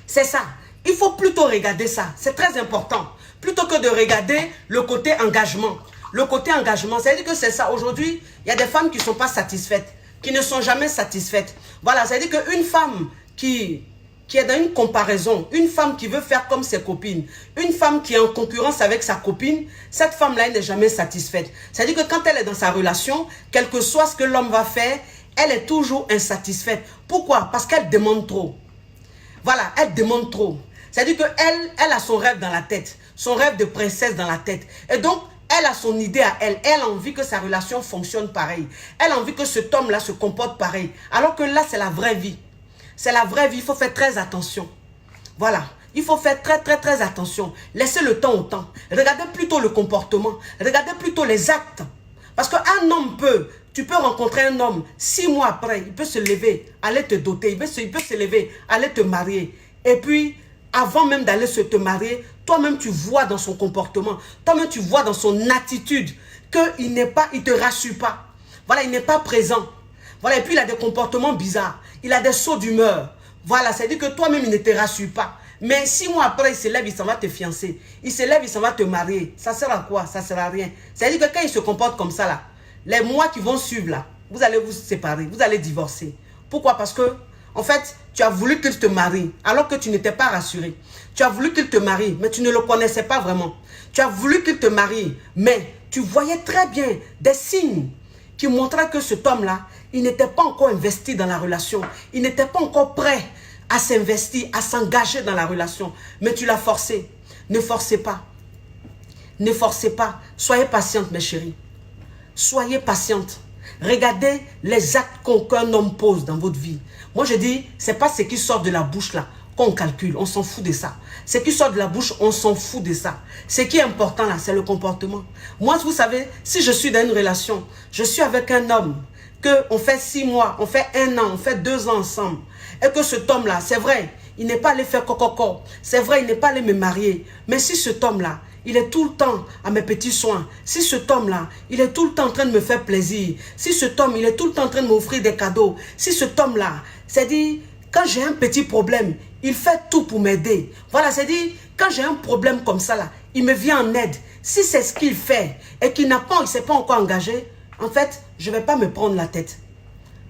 C'est ça. Il faut plutôt regarder ça. C'est très important. Plutôt que de regarder le côté engagement. Le côté engagement, c'est-à-dire que c'est ça. Aujourd'hui, il y a des femmes qui ne sont pas satisfaites, qui ne sont jamais satisfaites. Voilà, c'est-à-dire qu'une femme qui est dans une comparaison, une femme qui veut faire comme ses copines, une femme qui est en concurrence avec sa copine, cette femme-là, elle n'est jamais satisfaite. C'est-à-dire que quand elle est dans sa relation, quel que soit ce que l'homme va faire, elle est toujours insatisfaite. Pourquoi? Parce qu'elle demande trop. Voilà, elle demande trop. C'est-à-dire qu'elle a son rêve dans la tête, son rêve de princesse dans la tête. Et donc, elle a son idée à elle. Elle a envie que sa relation fonctionne pareil. Elle a envie que cet homme-là se comporte pareil. Alors que là, c'est la vraie vie. C'est la vraie vie. Il faut faire très attention. Voilà. Il faut faire très attention. Laissez le temps au temps. Regardez plutôt le comportement. Regardez plutôt les actes. Parce qu'un homme tu peux rencontrer un homme, 6 mois après, il peut se lever, aller te doter. Il peut se lever, aller te marier. Et puis, avant même d'aller te marier, toi-même tu vois dans son comportement, toi-même tu vois dans son attitude qu'il il te rassure pas. Voilà, il n'est pas présent. Voilà, et puis il a des comportements bizarres. Il a des sauts d'humeur. Voilà, c'est-à-dire que toi-même il ne te rassure pas. Mais 6 mois après, il se lève, il s'en va te fiancer. Il se lève, il s'en va te marier. Ça sert à quoi? Ça sert à rien. C'est-à-dire que quand il se comporte comme ça là, les mois qui vont suivre là, vous allez vous séparer, vous allez divorcer. Pourquoi? Parce que en fait, tu as voulu qu'il te marie alors que tu n'étais pas rassuré. Tu as voulu qu'il te marie, mais tu ne le connaissais pas vraiment. Tu as voulu qu'il te marie, mais tu voyais très bien des signes qui montraient que cet homme-là, il n'était pas encore investi dans la relation. Il n'était pas encore prêt à s'investir, à s'engager dans la relation. Mais tu l'as forcé. Ne forcez pas. Ne forcez pas. Soyez patiente, mes chéris. Soyez patiente. Regardez les actes qu'un homme pose dans votre vie. Moi, je dis, ce n'est pas ce qui sort de la bouche là qu'on calcule. On s'en fout de ça. Ce qui sort de la bouche, on s'en fout de ça. Ce qui est important là, c'est le comportement. Moi, vous savez, si je suis dans une relation, je suis avec un homme, qu'on fait 6 mois, on fait 1 an, on fait 2 ans ensemble, et que cet homme-là, c'est vrai, il n'est pas allé faire coco, c'est vrai, il n'est pas allé me marier, mais si cet homme-là, il est tout le temps à mes petits soins, si cet homme-là, il est tout le temps en train de me faire plaisir, si cet homme, il est tout le temps en train de m'offrir des cadeaux, si cet homme-là, c'est-à-dire, quand j'ai un petit problème, il fait tout pour m'aider. Voilà, c'est-à-dire, quand j'ai un problème comme ça, là, il me vient en aide. Si c'est ce qu'il fait et qu'il n'a pas, il ne s'est pas encore engagé, en fait, je ne vais pas me prendre la tête.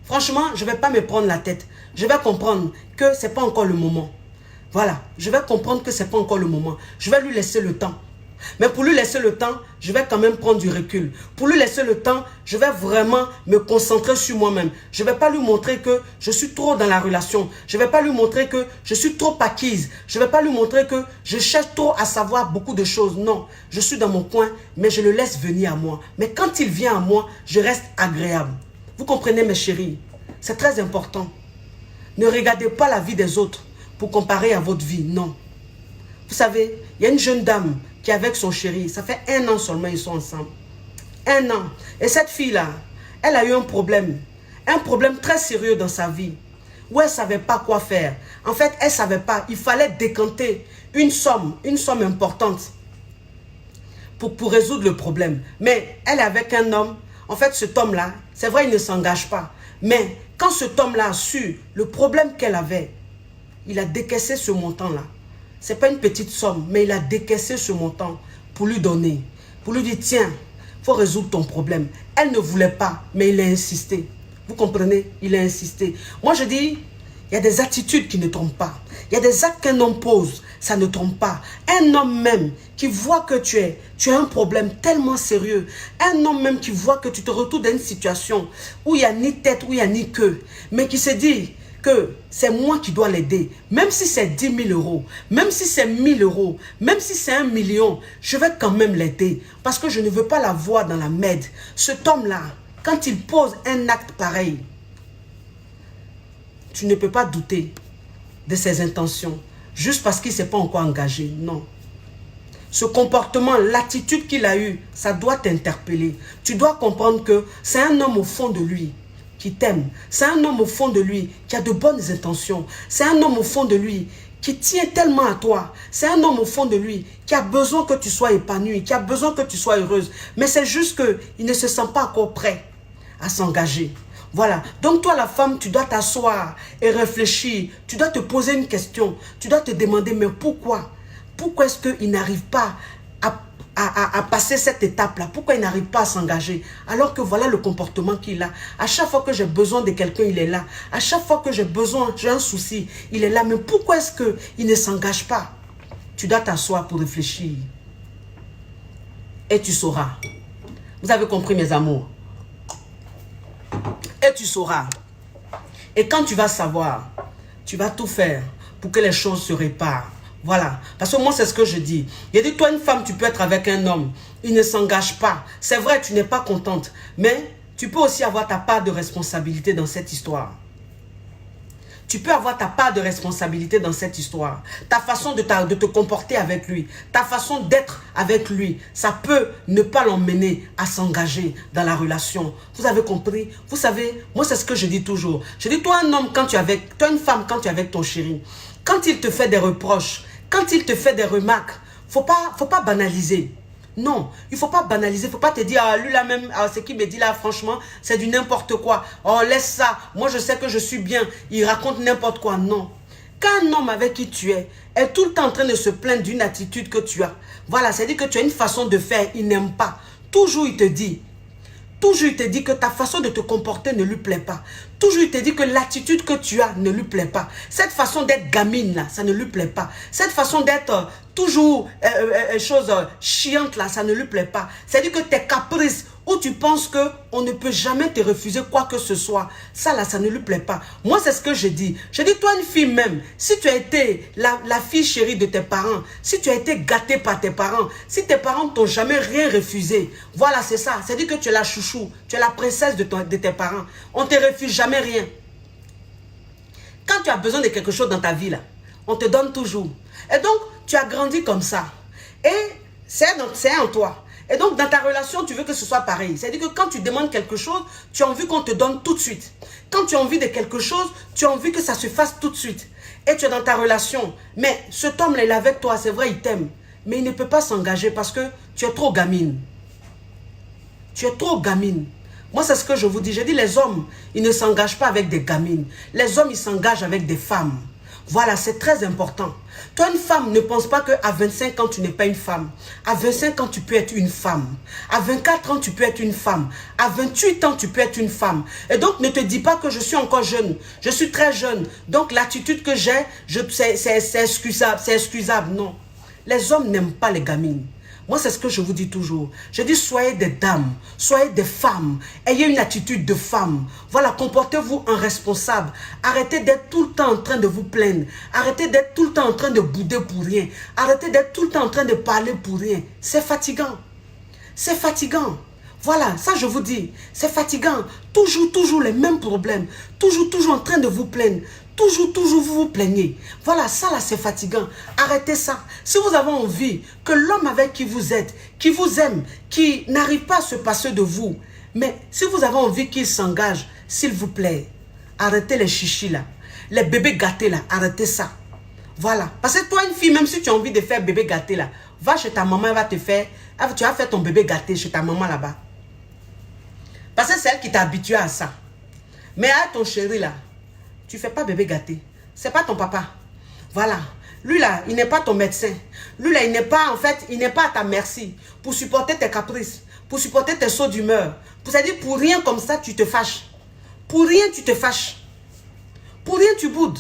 Franchement, je ne vais pas me prendre la tête. Je vais comprendre que ce n'est pas encore le moment. Voilà, je vais comprendre que ce n'est pas encore le moment. Je vais lui laisser le temps. Mais pour lui laisser le temps, je vais quand même prendre du recul. Pour lui laisser le temps, je vais vraiment me concentrer sur moi-même. Je ne vais pas lui montrer que je suis trop dans la relation. Je ne vais pas lui montrer que je suis trop acquise. Je ne vais pas lui montrer que je cherche trop à savoir beaucoup de choses. Non, je suis dans mon coin, mais je le laisse venir à moi. Mais quand il vient à moi, je reste agréable. Vous comprenez, mes chéris? C'est très important. Ne regardez pas la vie des autres pour comparer à votre vie. Non. Vous savez, il y a une jeune dame qui est avec son chéri. Ça fait 1 an seulement, ils sont ensemble. 1 an. Et cette fille-là, elle a eu un problème. Un problème très sérieux dans sa vie. Où elle ne savait pas quoi faire. En fait, elle ne savait pas. Il fallait décanter une somme importante pour résoudre le problème. Mais elle est avec un homme. En fait, cet homme-là, c'est vrai, il ne s'engage pas. Mais quand cet homme-là a su le problème qu'elle avait, il a décaissé ce montant-là. Ce n'est pas une petite somme, mais il a décaissé ce montant pour lui donner. Pour lui dire, tiens, il faut résoudre ton problème. Elle ne voulait pas, mais il a insisté. Vous comprenez? Il a insisté. Moi, je dis, il y a des attitudes qui ne trompent pas. Il y a des actes qu'un homme pose, ça ne trompe pas. Un homme même qui voit que tu as un problème tellement sérieux. Un homme même qui voit que tu te retrouves dans une situation où il n'y a ni tête, où il n'y a ni queue. Mais qui se dit que c'est moi qui dois l'aider. Même si c'est 10 000 euros, même si c'est 1 000 euros, même si c'est 1 million, je vais quand même l'aider. Parce que je ne veux pas la voir dans la merde. Cet homme-là, quand il pose un acte pareil, tu ne peux pas douter de ses intentions. Juste parce qu'il ne s'est pas encore engagé. Non. Ce comportement, l'attitude qu'il a eue, ça doit t'interpeller. Tu dois comprendre que c'est un homme au fond de lui qui t'aime. C'est un homme au fond de lui qui a de bonnes intentions. C'est un homme au fond de lui qui tient tellement à toi. C'est un homme au fond de lui qui a besoin que tu sois épanoui, qui a besoin que tu sois heureuse. Mais c'est juste qu'il ne se sent pas encore prêt à s'engager. Voilà. Donc toi, la femme, tu dois t'asseoir et réfléchir. Tu dois te poser une question. Tu dois te demander, mais pourquoi? Pourquoi est-ce qu'il n'arrive pas à passer cette étape-là? Pourquoi il n'arrive pas à s'engager? Alors que voilà le comportement qu'il a. À chaque fois que j'ai besoin de quelqu'un, il est là. À chaque fois que j'ai besoin, j'ai un souci, il est là. Mais pourquoi est-ce qu'il ne s'engage pas? Tu dois t'asseoir pour réfléchir. Et tu sauras. Vous avez compris, mes amours? Et tu sauras. Et quand tu vas savoir, tu vas tout faire pour que les choses se réparent. Voilà. Parce que moi, c'est ce que je dis. Il dit, toi, une femme, tu peux être avec un homme. Il ne s'engage pas. C'est vrai, tu n'es pas contente. Mais tu peux aussi avoir ta part de responsabilité dans cette histoire. Tu peux avoir ta part de responsabilité dans cette histoire. Ta façon de te comporter avec lui. Ta façon d'être avec lui. Ça peut ne pas l'emmener à s'engager dans la relation. Vous avez compris? Vous savez, moi, c'est ce que je dis toujours. Je dis, toi, un homme, quand tu es avec... Toi, une femme, quand tu es avec ton chéri. Quand il te fait des reproches, quand il te fait des remarques, faut pas banaliser. Non, il ne faut pas banaliser, il ne faut pas te dire, ah, lui là même, ah, ce qu'il me dit là, franchement, c'est du n'importe quoi. Oh, laisse ça, moi je sais que je suis bien, il raconte n'importe quoi. Non. Quand un homme avec qui tu es est tout le temps en train de se plaindre d'une attitude que tu as, voilà, c'est-à-dire que tu as une façon de faire, il n'aime pas. Toujours il te dit que ta façon de te comporter ne lui plaît pas. Toujours il te dit que l'attitude que tu as ne lui plaît pas. Cette façon d'être gamine là, ça ne lui plaît pas. Cette façon d'être toujours chose chiante là, ça ne lui plaît pas. C'est-à-dire que tes caprices, où tu penses qu'on ne peut jamais te refuser quoi que ce soit, ça là, ça ne lui plaît pas. Moi, c'est ce que je dis. Je dis, toi, une fille même, si tu as été la fille chérie de tes parents, si tu as été gâtée par tes parents, si tes parents ne t'ont jamais rien refusé, voilà, c'est ça. C'est-à-dire que tu es la chouchou, tu es la princesse de tes parents. On ne te refuse jamais rien. Quand tu as besoin de quelque chose dans ta vie, là, On te donne toujours. Et donc, tu as grandi comme ça. Et c'est en toi. Et donc, dans ta relation, tu veux que ce soit pareil. C'est-à-dire que quand tu demandes quelque chose, tu as envie qu'on te donne tout de suite. Quand tu as envie de quelque chose, tu as envie que ça se fasse tout de suite. Et tu es dans ta relation. Mais cet homme-là, il est avec toi, c'est vrai, il t'aime. Mais il ne peut pas s'engager parce que tu es trop gamine. Tu es trop gamine. Moi, c'est ce que je vous dis. Je dis, les hommes, ils ne s'engagent pas avec des gamines. Les hommes, ils s'engagent avec des femmes. Voilà, c'est très important. Toi, une femme, ne pense pas qu'à 25 ans, tu n'es pas une femme. À 25 ans, tu peux être une femme. À 24 ans, tu peux être une femme. À 28 ans, tu peux être une femme. Et donc, ne te dis pas que je suis encore jeune. Je suis très jeune. Donc, l'attitude que j'ai, c'est excusable. C'est excusable. Non. Les hommes n'aiment pas les gamines. Moi, c'est ce que je vous dis toujours. Je dis, soyez des dames, soyez des femmes, ayez une attitude de femme. Voilà, comportez-vous en responsable. Arrêtez d'être tout le temps en train de vous plaindre. Arrêtez d'être tout le temps en train de bouder pour rien. Arrêtez d'être tout le temps en train de parler pour rien. C'est fatigant. C'est fatigant. Voilà, ça je vous dis, c'est fatigant. Toujours les mêmes problèmes. Toujours en train de vous plaindre. Toujours vous vous plaignez. Voilà, ça là c'est fatigant. Arrêtez ça. Si vous avez envie que l'homme avec qui vous êtes, qui vous aime, qui n'arrive pas à se passer de vous, mais si vous avez envie qu'il s'engage, s'il vous plaît, arrêtez les chichis là. Les bébés gâtés là, arrêtez ça. Voilà. Parce que toi une fille, même si tu as envie de faire bébé gâté là, va chez ta maman, elle va te faire, tu vas faire ton bébé gâté chez ta maman là-bas. Parce que c'est elle qui t'a habitué à ça. Mais à ton chéri là, tu ne fais pas bébé gâté. C'est pas ton papa. Voilà. Lui là, il n'est pas ton médecin. Lui là, il n'est pas, en fait, il n'est pas à ta merci. Pour supporter tes caprices. Pour supporter tes sauts d'humeur. C'est-à-dire, pour rien comme ça, tu te fâches. Pour rien, tu te fâches. Pour rien, tu boudes.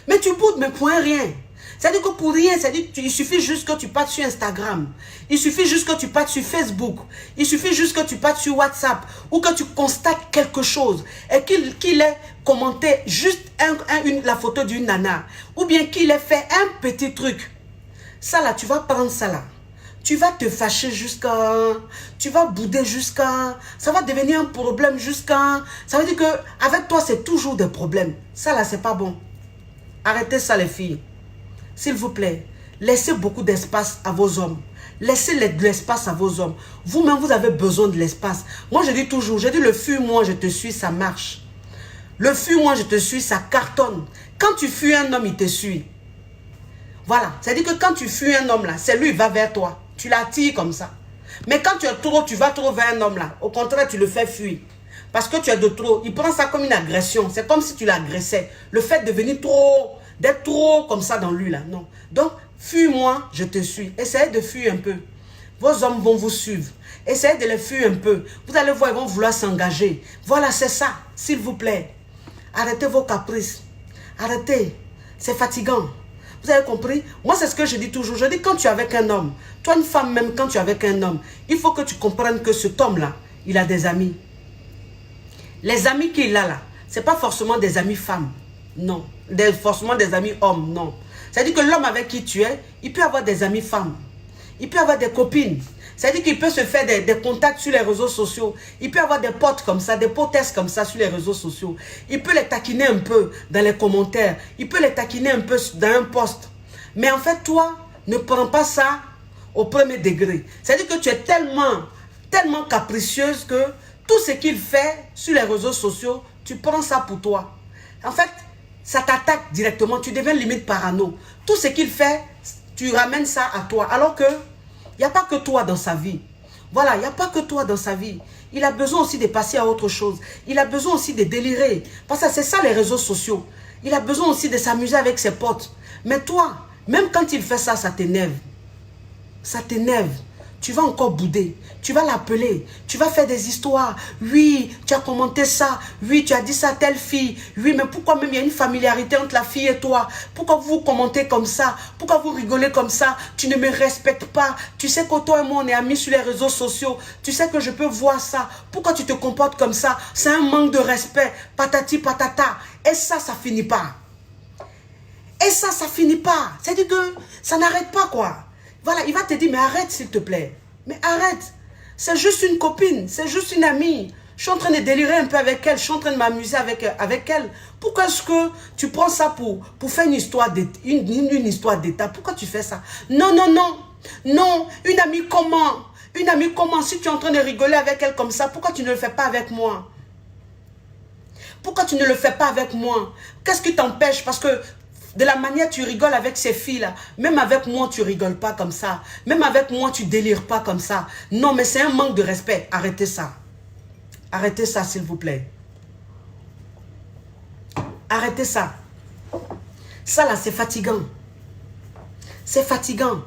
Mais tu boudes, mais pour rien. C'est-à-dire que pour rien, c'est-à-dire il suffit juste que tu partes sur Instagram. Il suffit juste que tu partes sur Facebook. Il suffit juste que tu partes sur WhatsApp. Ou que tu constates quelque chose. Et qu'il ait commenté juste la photo d'une nana. Ou bien qu'il ait fait un petit truc. Ça là, tu vas prendre ça là. Tu vas te fâcher jusqu'à... Tu vas bouder jusqu'à... Ça va devenir un problème jusqu'à... Ça veut dire que avec toi, c'est toujours des problèmes. Ça là, c'est pas bon. Arrêtez ça les filles. S'il vous plaît, laissez beaucoup d'espace à vos hommes. Laissez de l'espace à vos hommes. Vous-même, vous avez besoin de l'espace. Moi, je dis toujours, je dis le fuis-moi, je te suis, ça marche. Le fuis-moi, je te suis, ça cartonne. Quand tu fuis un homme, il te suit. Voilà. C'est-à-dire que quand tu fuis un homme là, c'est lui, il va vers toi. Tu l'attires comme ça. Mais quand tu vas trop vers un homme là, au contraire, tu le fais fuir. Parce que tu es de trop. Il prend ça comme une agression. C'est comme si tu l'agressais. Le fait de venir trop... D'être trop comme ça dans lui là, non. Donc, fuis-moi, je te suis. Essayez de fuir un peu. Vos hommes vont vous suivre. Essayez de les fuir un peu. Vous allez voir, ils vont vouloir s'engager. Voilà, c'est ça, s'il vous plaît. Arrêtez vos caprices. Arrêtez. C'est fatigant. Vous avez compris? Moi, c'est ce que je dis toujours. Je dis, quand tu es avec un homme, toi, une femme même, quand tu es avec un homme, il faut que tu comprennes que cet homme-là, il a des amis. Les amis qu'il a là, ce n'est pas forcément des amis femmes. Non. Forcément des amis hommes, non. C'est-à-dire que l'homme avec qui tu es, il peut avoir des amis femmes. Il peut avoir des copines. C'est-à-dire qu'il peut se faire des contacts sur les réseaux sociaux. Il peut avoir des potes comme ça, des potesses comme ça sur les réseaux sociaux. Il peut les taquiner un peu dans les commentaires. Il peut les taquiner un peu dans un post. Mais en fait, toi, ne prends pas ça au premier degré. C'est-à-dire que tu es tellement capricieuse que tout ce qu'il fait sur les réseaux sociaux, tu prends ça pour toi. En fait, ça t'attaque directement. Tu deviens limite parano. Tout ce qu'il fait, tu ramènes ça à toi. Alors que, il n'y a pas que toi dans sa vie. Voilà, il n'y a pas que toi dans sa vie. Il a besoin aussi de passer à autre chose. Il a besoin aussi de délirer. Parce que c'est ça les réseaux sociaux. Il a besoin aussi de s'amuser avec ses potes. Mais toi, même quand il fait ça, ça t'énerve. Ça t'énerve. Tu vas encore bouder. Tu vas l'appeler. Tu vas faire des histoires. Oui, tu as commenté ça. Oui, tu as dit ça à telle fille. Oui, mais pourquoi même il y a une familiarité entre la fille et toi? Pourquoi vous commentez comme ça? Pourquoi vous rigolez comme ça? Tu ne me respectes pas. Tu sais que toi et moi, on est amis sur les réseaux sociaux. Tu sais que je peux voir ça. Pourquoi tu te comportes comme ça? C'est un manque de respect. Patati patata. Et ça finit pas. Et ça finit pas. C'est-à-dire que ça n'arrête pas, quoi. Voilà, il va te dire, mais arrête s'il te plaît. Mais arrête. C'est juste une copine, c'est juste une amie. Je suis en train de délirer un peu avec elle. Je suis en train de m'amuser avec elle. Pourquoi est-ce que tu prends ça pour faire une histoire d'état? Pourquoi tu fais ça? Non, non, non. Non, une amie comment? Une amie comment? Si tu es en train de rigoler avec elle comme ça, pourquoi tu ne le fais pas avec moi? Pourquoi tu ne le fais pas avec moi? Qu'est-ce qui t'empêche? Parce que de la manière tu rigoles avec ces filles-là, même avec moi, tu rigoles pas comme ça. Même avec moi, tu délires pas comme ça. Non, mais c'est un manque de respect. Arrêtez ça. Arrêtez ça, s'il vous plaît. Arrêtez ça. Ça, là, c'est fatigant. C'est fatigant.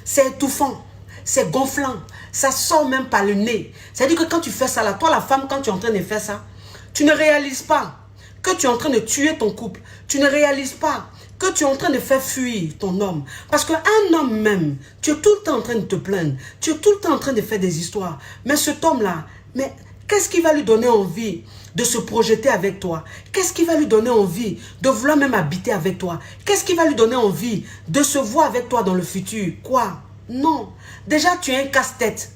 C'est étouffant. C'est gonflant. Ça sort même par le nez. C'est-à-dire que quand tu fais ça, là, toi, la femme, quand tu es en train de faire ça, tu ne réalises pas que tu es en train de tuer ton couple. Tu ne réalises pas que tu es en train de faire fuir ton homme. Parce qu'un homme même, tu es tout le temps en train de te plaindre. Tu es tout le temps en train de faire des histoires. Mais cet homme-là, mais qu'est-ce qui va lui donner envie de se projeter avec toi? Qu'est-ce qui va lui donner envie de vouloir même habiter avec toi? Qu'est-ce qui va lui donner envie de se voir avec toi dans le futur? Quoi? Non. Déjà, tu es un casse-tête.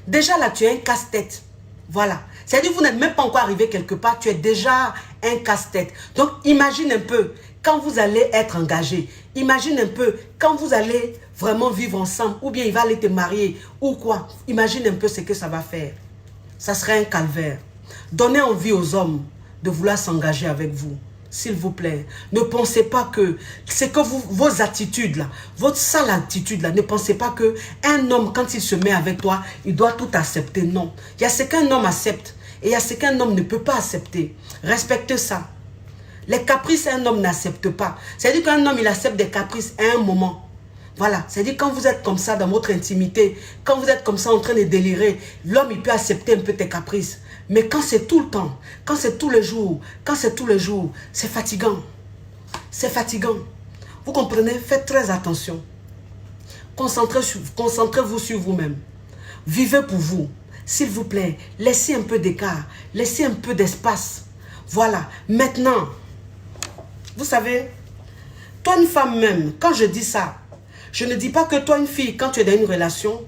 Déjà là, tu es un casse-tête. Voilà. C'est-à-dire que vous n'êtes même pas encore arrivé quelque part, tu es déjà un casse-tête. Donc, imagine un peu quand vous allez être engagé. Imagine un peu quand vous allez vraiment vivre ensemble, ou bien il va aller te marier, ou quoi. Imagine un peu ce que ça va faire. Ça serait un calvaire. Donnez envie aux hommes de vouloir s'engager avec vous. S'il vous plaît, ne pensez pas que c'est que vos attitudes là, votre sale attitude là, ne pensez pas que un homme quand il se met avec toi, il doit tout accepter. Non, il y a ce qu'un homme accepte et il y a ce qu'un homme ne peut pas accepter. Respectez ça. Les caprices, un homme n'accepte pas. C'est-à-dire qu'un homme, il accepte des caprices à un moment. Voilà, c'est-à-dire quand vous êtes comme ça dans votre intimité, quand vous êtes comme ça en train de délirer, l'homme, il peut accepter un peu tes caprices. Mais quand c'est tout le temps, quand c'est tous les jours, c'est fatigant. C'est fatigant. Vous comprenez? Faites très attention. Concentrez-vous sur vous-même. Vivez pour vous. S'il vous plaît, laissez un peu d'écart. Laissez un peu d'espace. Voilà. Maintenant, vous savez, toi une femme même, quand je dis ça, je ne dis pas que toi une fille, quand tu es dans une relation,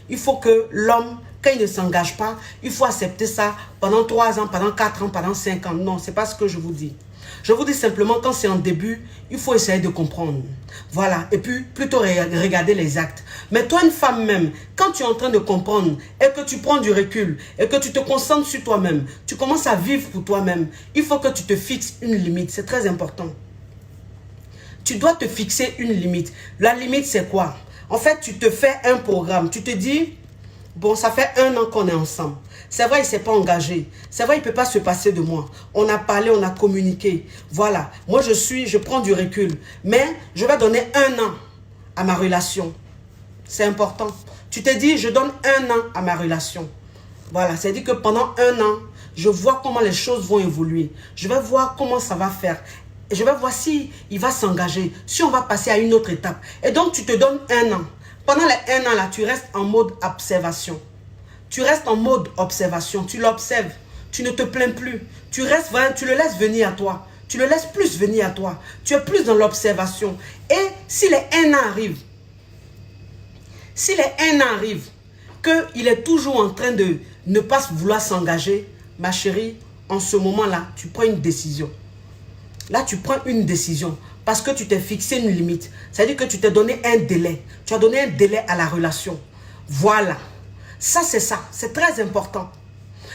il faut que l'homme, quand il ne s'engage pas, il faut accepter ça pendant 3 ans, pendant 4 ans, pendant 5 ans. Non, ce n'est pas ce que je vous dis. Je vous dis simplement, quand c'est en début, il faut essayer de comprendre. Voilà. Et puis, plutôt regarder les actes. Mais toi, une femme même, quand tu es en train de comprendre et que tu prends du recul et que tu te concentres sur toi-même, tu commences à vivre pour toi-même, il faut que tu te fixes une limite. C'est très important. Tu dois te fixer une limite. La limite, c'est quoi? En fait, tu te fais un programme. Tu te dis, bon, ça fait 1 an qu'on est ensemble. C'est vrai, il ne s'est pas engagé. C'est vrai, il ne peut pas se passer de moi. On a parlé, on a communiqué. Voilà. Moi, je prends du recul. Mais je vais donner 1 an à ma relation. C'est important. Tu te dis, je donne 1 an à ma relation. Voilà. C'est-à-dire que pendant 1 an, je vois comment les choses vont évoluer. Je vais voir comment ça va faire. Je vais voir si il va s'engager, si on va passer à une autre étape. Et donc, tu te donnes 1 an. Pendant les 1 an là, tu restes en mode observation. Tu restes en mode observation. Tu l'observes. Tu ne te plains plus. Tu restes, tu le laisses venir à toi. Tu le laisses plus venir à toi. Tu es plus dans l'observation. Et si les 1 an arrivent, qu'il est toujours en train de ne pas vouloir s'engager, ma chérie, en ce moment-là, tu prends une décision. Là, tu prends une décision parce que tu t'es fixé une limite. C'est-à-dire que tu t'es donné un délai. Tu as donné un délai à la relation. Voilà. Ça, c'est ça. C'est très important.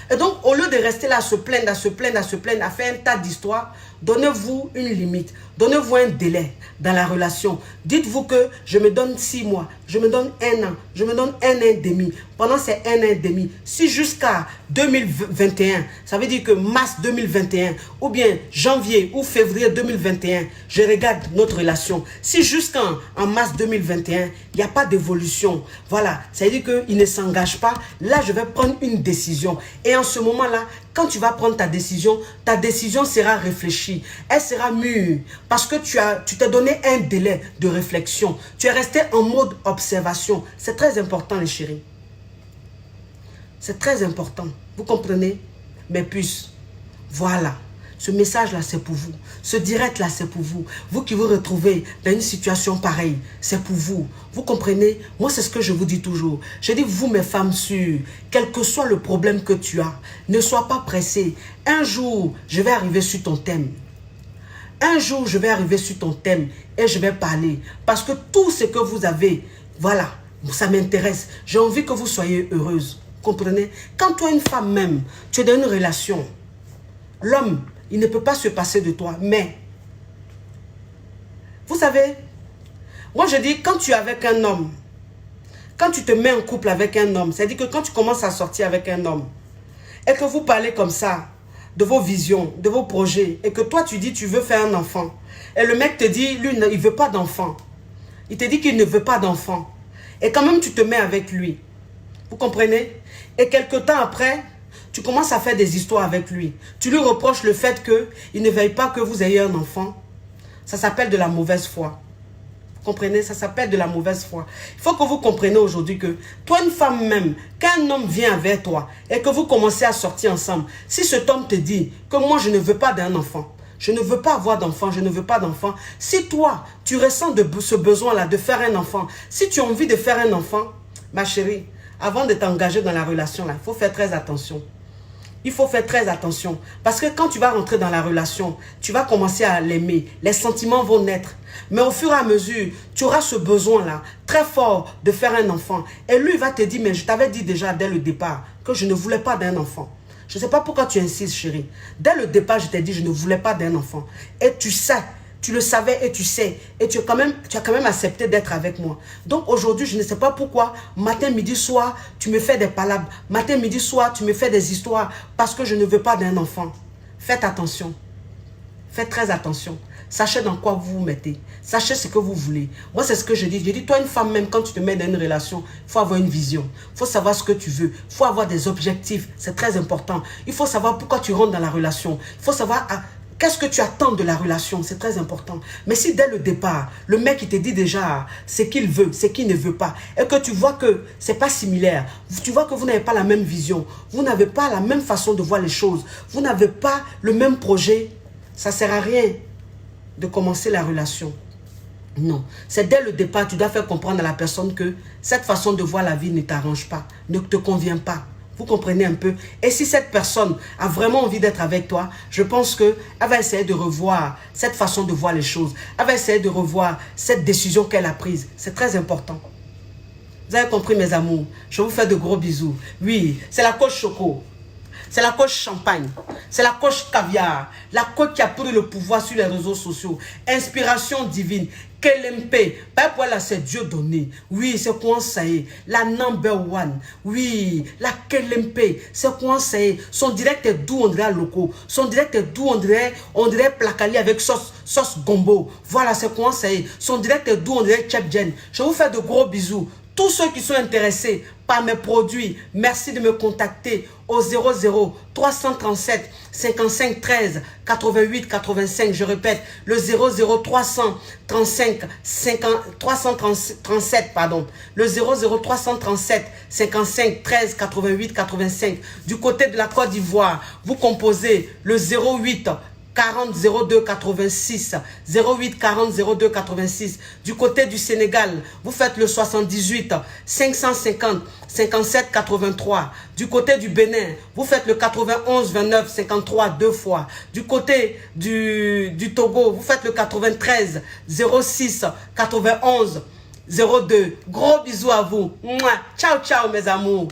Et donc, au lieu de rester là à se plaindre, à faire un tas d'histoires, donnez-vous une limite. Donnez-vous un délai dans la relation. Dites-vous que je me donne 6 mois, je me donne 1 an, je me donne 1 an et demi. Pendant ces 1 an et demi, si jusqu'à 2021, ça veut dire que mars 2021, ou bien janvier ou février 2021, je regarde notre relation. Si jusqu'en mars 2021, il n'y a pas d'évolution, voilà, ça veut dire qu'il ne s'engage pas, là je vais prendre une décision. Et en ce moment-là, quand tu vas prendre ta décision sera réfléchie, elle sera mûre, parce que tu t'es donné un délai de réflexion. Tu es resté en mode observation. C'est très important, les chéris. C'est très important. Vous comprenez? Mes puces. Voilà. Ce message-là, c'est pour vous. Ce direct-là, c'est pour vous. Vous qui vous retrouvez dans une situation pareille, c'est pour vous. Vous comprenez? Moi, c'est ce que je vous dis toujours. Je dis, vous, mes femmes sûres, quel que soit le problème que tu as, ne sois pas pressé. Un jour, je vais arriver sur ton thème. Un jour, je vais arriver sur ton thème et je vais parler. Parce que tout ce que vous avez, voilà, ça m'intéresse. J'ai envie que vous soyez heureuse. Comprenez? Quand toi, une femme même, tu es dans une relation, l'homme, il ne peut pas se passer de toi. Mais, vous savez, moi je dis, quand tu es avec un homme, quand tu te mets en couple avec un homme, c'est-à-dire que quand tu commences à sortir avec un homme, et que vous parlez comme ça, de vos visions, de vos projets, et que toi tu dis tu veux faire un enfant, et le mec te dit, lui, il ne veut pas d'enfant. Il te dit qu'il ne veut pas d'enfant. Et quand même tu te mets avec lui. Vous comprenez? Et quelque temps après, tu commences à faire des histoires avec lui. Tu lui reproches le fait qu'il ne veuille pas que vous ayez un enfant. Ça s'appelle de la mauvaise foi. Vous comprenez? Ça s'appelle de la mauvaise foi. Il faut que vous compreniez aujourd'hui que toi, une femme même, qu'un homme vient vers toi et que vous commencez à sortir ensemble, si cet homme te dit que moi, je ne veux pas d'un enfant, je ne veux pas avoir d'enfant, je ne veux pas d'enfant. Si toi, tu ressens ce besoin-là de faire un enfant, si tu as envie de faire un enfant, ma chérie, avant de t'engager dans la relation, là, il faut faire très attention. Il faut faire très attention. Parce que quand tu vas rentrer dans la relation, tu vas commencer à l'aimer. Les sentiments vont naître. Mais au fur et à mesure, tu auras ce besoin-là, très fort, de faire un enfant. Et lui, il va te dire, mais je t'avais dit déjà dès le départ que je ne voulais pas d'un enfant. Je ne sais pas pourquoi tu insistes, chérie. Dès le départ, je t'ai dit, je ne voulais pas d'un enfant. Et tu sais, tu le savais et tu sais. Et tu as quand même accepté d'être avec moi. Donc aujourd'hui, je ne sais pas pourquoi, matin, midi, soir, tu me fais des palabres. Matin, midi, soir, tu me fais des histoires parce que je ne veux pas d'un enfant. Faites attention. Faites très attention. Sachez dans quoi vous vous mettez. Sachez ce que vous voulez. Moi, c'est ce que je dis. Je dis, toi, une femme, même quand tu te mets dans une relation, il faut avoir une vision. Il faut savoir ce que tu veux. Il faut avoir des objectifs. C'est très important. Il faut savoir pourquoi tu rentres dans la relation. Il faut savoir qu'est-ce que tu attends de la relation. C'est très important. Mais si dès le départ, le mec, il te dit déjà ce qu'il veut, ce qu'il ne veut pas, et que tu vois que ce n'est pas similaire, tu vois que vous n'avez pas la même vision, vous n'avez pas la même façon de voir les choses, vous n'avez pas le même projet, ça ne sert à rien de commencer la relation. Non, c'est dès le départ, tu dois faire comprendre à la personne que cette façon de voir la vie ne t'arrange pas, ne te convient pas. Vous comprenez un peu? Et si cette personne a vraiment envie d'être avec toi, je pense qu'elle va essayer de revoir cette façon de voir les choses. Elle va essayer de revoir cette décision qu'elle a prise. C'est très important. Vous avez compris, mes amours? Je vous fais de gros bisous. Oui, c'est la coach Choco. C'est la coach champagne. C'est la coach caviar. La coach qui a pris le pouvoir sur les réseaux sociaux. Inspiration divine. KLMP. Pas là, c'est Dieu donné. Oui, c'est quoi ça y est. La number one. Oui, la KLMP. C'est quoi ça y est. Son direct est doux, on dirait loco. Son direct est doux, on dirait placali avec sauce gombo. Voilà, c'est quoi ça y est. Son direct est doux, on dirait Chepjen. Je vous fais de gros bisous. Tous ceux qui sont intéressés par mes produits, merci de me contacter au 00 337 55 13 88 85. Je répète, le 00 335 337, pardon. Le 00 337 55 13 88 85. Du côté de la Côte d'Ivoire, vous composez le 08 40 02 86 08 40 02 86. Du côté du Sénégal, vous faites le 78 550 57 83. Du côté du Bénin, vous faites le 91 29 53 deux fois. Du côté du Togo, vous faites le 93 06 91 02. Gros bisous à vous. Mouah. Ciao, ciao mes amours.